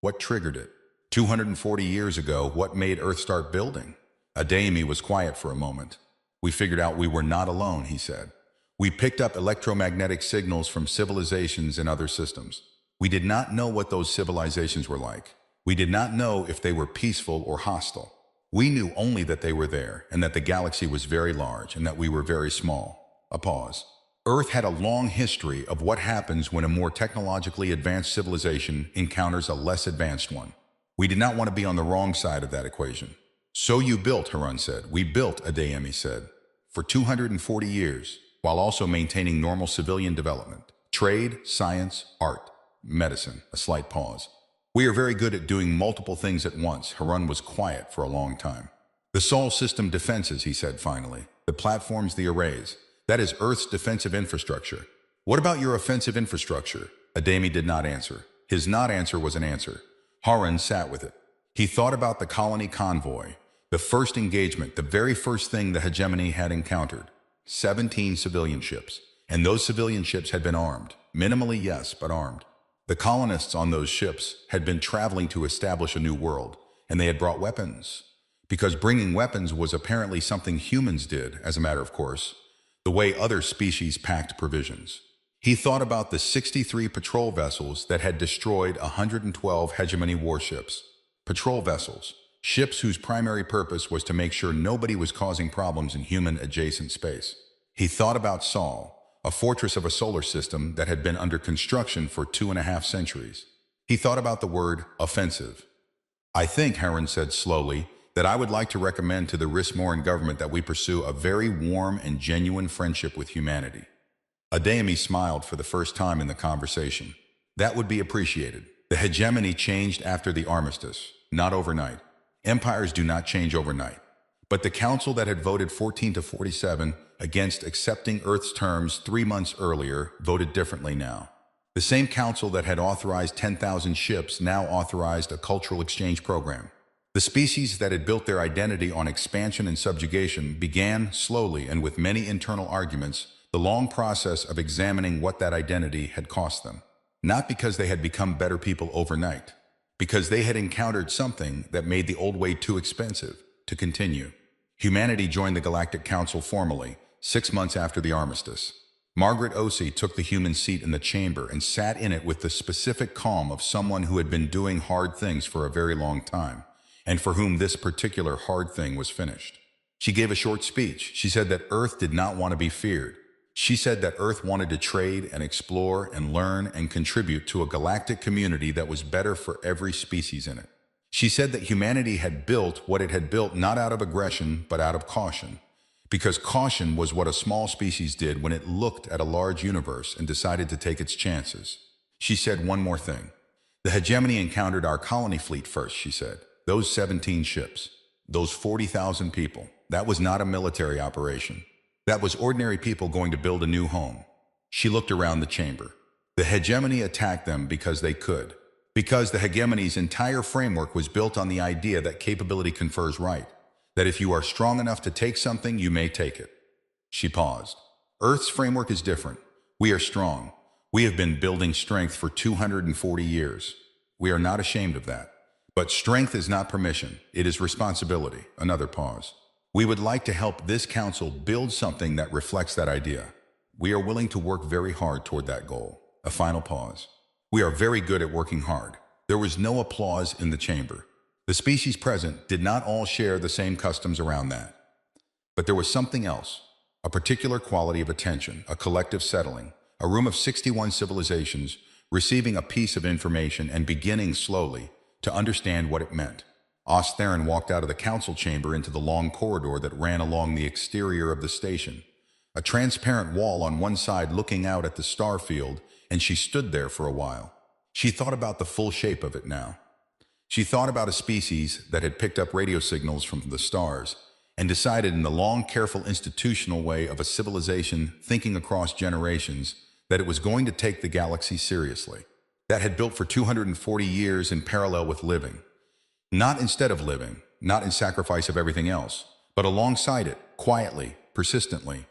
What triggered it? 240 years ago, what made Earth start building? Adeyemi was quiet for a moment. We figured out we were not alone, he said. We picked up electromagnetic signals from civilizations in other systems. We did not know what those civilizations were like. We did not know if they were peaceful or hostile. We knew only that they were there, and that the galaxy was very large, and that we were very small. A pause. Earth had a long history of what happens when a more technologically advanced civilization encounters a less advanced one. We did not want to be on the wrong side of that equation. So you built, Harun said. We built, Adeyemi said, for 240 years, while also maintaining normal civilian development. Trade, science, art, medicine. A slight pause. We are very good at doing multiple things at once. Harun was quiet for a long time. The Sol system defenses, he said finally. The platforms, the arrays. That is Earth's defensive infrastructure. What about your offensive infrastructure? Adeyemi did not answer. His not answer was an answer. Harun sat with it. He thought about the colony convoy, the first engagement, the very first thing the hegemony had encountered. 17 civilian ships. And those civilian ships had been armed. Minimally, yes, but armed. The colonists on those ships had been traveling to establish a new world, and they had brought weapons. Because bringing weapons was apparently something humans did, as a matter of course, the way other species packed provisions. He thought about the 63 patrol vessels that had destroyed 112 hegemony warships. Patrol vessels, ships whose primary purpose was to make sure nobody was causing problems in human-adjacent space. He thought about Sol, a fortress of a solar system that had been under construction for 2.5 centuries. He thought about the word offensive. I think, Harun said slowly, that I would like to recommend to the Rismoran government that we pursue a very warm and genuine friendship with humanity. Adeyemi smiled for the first time in the conversation. That would be appreciated. The hegemony changed after the armistice, not overnight. Empires do not change overnight. But the council that had voted 14-47 against accepting Earth's terms 3 months earlier voted differently now. The same council that had authorized 10,000 ships now authorized a cultural exchange program. The species that had built their identity on expansion and subjugation began, slowly and with many internal arguments, the long process of examining what that identity had cost them. Not because they had become better people overnight, because they had encountered something that made the old way too expensive to continue. Humanity joined the Galactic Council formally, 6 months after the armistice. Margaret Osei took the human seat in the chamber and sat in it with the specific calm of someone who had been doing hard things for a very long time, and for whom this particular hard thing was finished. She gave a short speech. She said that Earth did not want to be feared. She said that Earth wanted to trade and explore and learn and contribute to a galactic community that was better for every species in it. She said that humanity had built what it had built not out of aggression, but out of caution. Because caution was what a small species did when it looked at a large universe and decided to take its chances. She said one more thing. The hegemony encountered our colony fleet first, she said. Those 17 ships, those 40,000 people, that was not a military operation. That was ordinary people going to build a new home. She looked around the chamber. The hegemony attacked them because they could. Because the hegemony's entire framework was built on the idea that capability confers right. That if you are strong enough to take something, you may take it. She paused. Earth's framework is different. We are strong. We have been building strength for 240 years. We are not ashamed of that. But strength is not permission. It is responsibility. Another pause. We would like to help this council build something that reflects that idea. We are willing to work very hard toward that goal. A final pause. We are very good at working hard. There was no applause in the chamber. The species present did not all share the same customs around that. But there was something else, a particular quality of attention, a collective settling, a room of 61 civilizations receiving a piece of information and beginning slowly to understand what it meant. Theron walked out of the council chamber into the long corridor that ran along the exterior of the station, a transparent wall on one side looking out at the star field, and she stood there for a while. She thought about the full shape of it now. She thought about a species that had picked up radio signals from the stars and decided in the long, careful, institutional way of a civilization thinking across generations that it was going to take the galaxy seriously, that had built for 240 years in parallel with living. Not instead of living, not in sacrifice of everything else, but alongside it, quietly, persistently,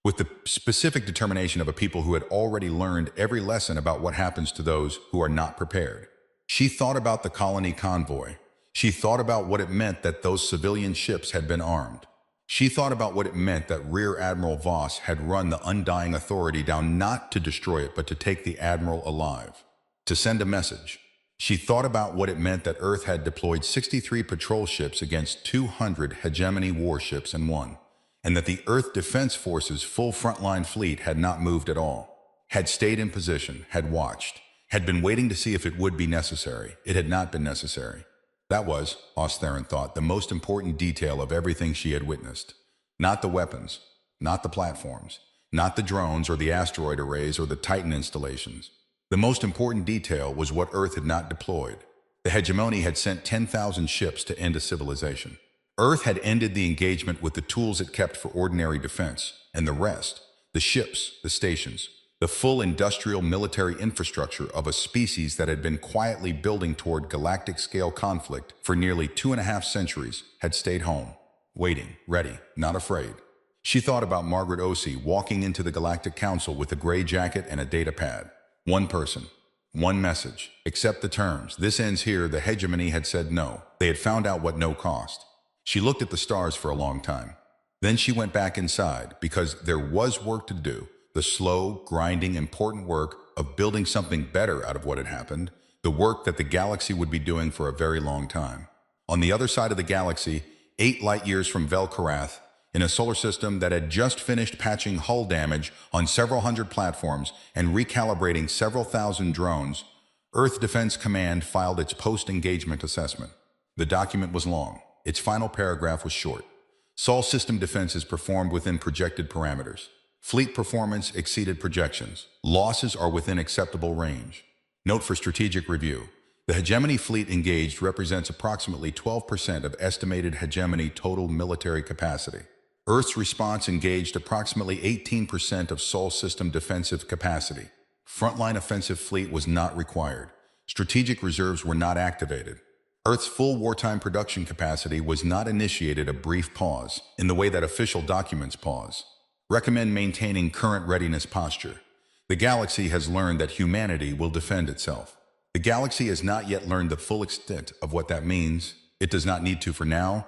with the specific determination of a people who had already learned every lesson about what happens to those who are not prepared. She thought about the colony convoy. She thought about what it meant that those civilian ships had been armed. She thought about what it meant that Rear Admiral Voss had run the Undying Authority down not to destroy it, but to take the Admiral alive, to send a message. She thought about what it meant that Earth had deployed 63 patrol ships against 200 hegemony warships and won, and that the Earth Defense Force's full frontline fleet had not moved at all, had stayed in position, had watched, had been waiting to see if it would be necessary. It had not been necessary. That was, Ostheron thought, the most important detail of everything she had witnessed. Not the weapons, not the platforms, not the drones or the asteroid arrays or the Titan installations. The most important detail was what Earth had not deployed. The hegemony had sent 10,000 ships to end a civilization. Earth had ended the engagement with the tools it kept for ordinary defense, and the rest, the ships, the stations, the full industrial military infrastructure of a species that had been quietly building toward galactic-scale conflict for nearly 2.5 centuries, had stayed home, waiting, ready, not afraid. She thought about Margaret Osei walking into the Galactic Council with a gray jacket and a data pad. One person, one message. Accept the terms. This ends here. The hegemony had said no. They had found out what no cost. She looked at the stars for a long time. Then she went back inside because there was work to do. The slow, grinding, important work of building something better out of what had happened. The work that the galaxy would be doing for a very long time. On the other side of the galaxy, 8 light years from Velkarath, in a solar system that had just finished patching hull damage on several hundred platforms and recalibrating several thousand drones, Earth Defense Command filed its post-engagement assessment. The document was long. Its final paragraph was short. Sol system defenses performed within projected parameters. Fleet performance exceeded projections. Losses are within acceptable range. Note for strategic review. The hegemony fleet engaged represents approximately 12% of estimated hegemony total military capacity. Earth's response engaged approximately 18% of Sol system defensive capacity. Frontline offensive fleet was not required. Strategic reserves were not activated. Earth's full wartime production capacity was not initiated. A brief pause, in the way that official documents pause. Recommend maintaining current readiness posture. The galaxy has learned that humanity will defend itself. The galaxy has not yet learned the full extent of what that means. It does not need to for now.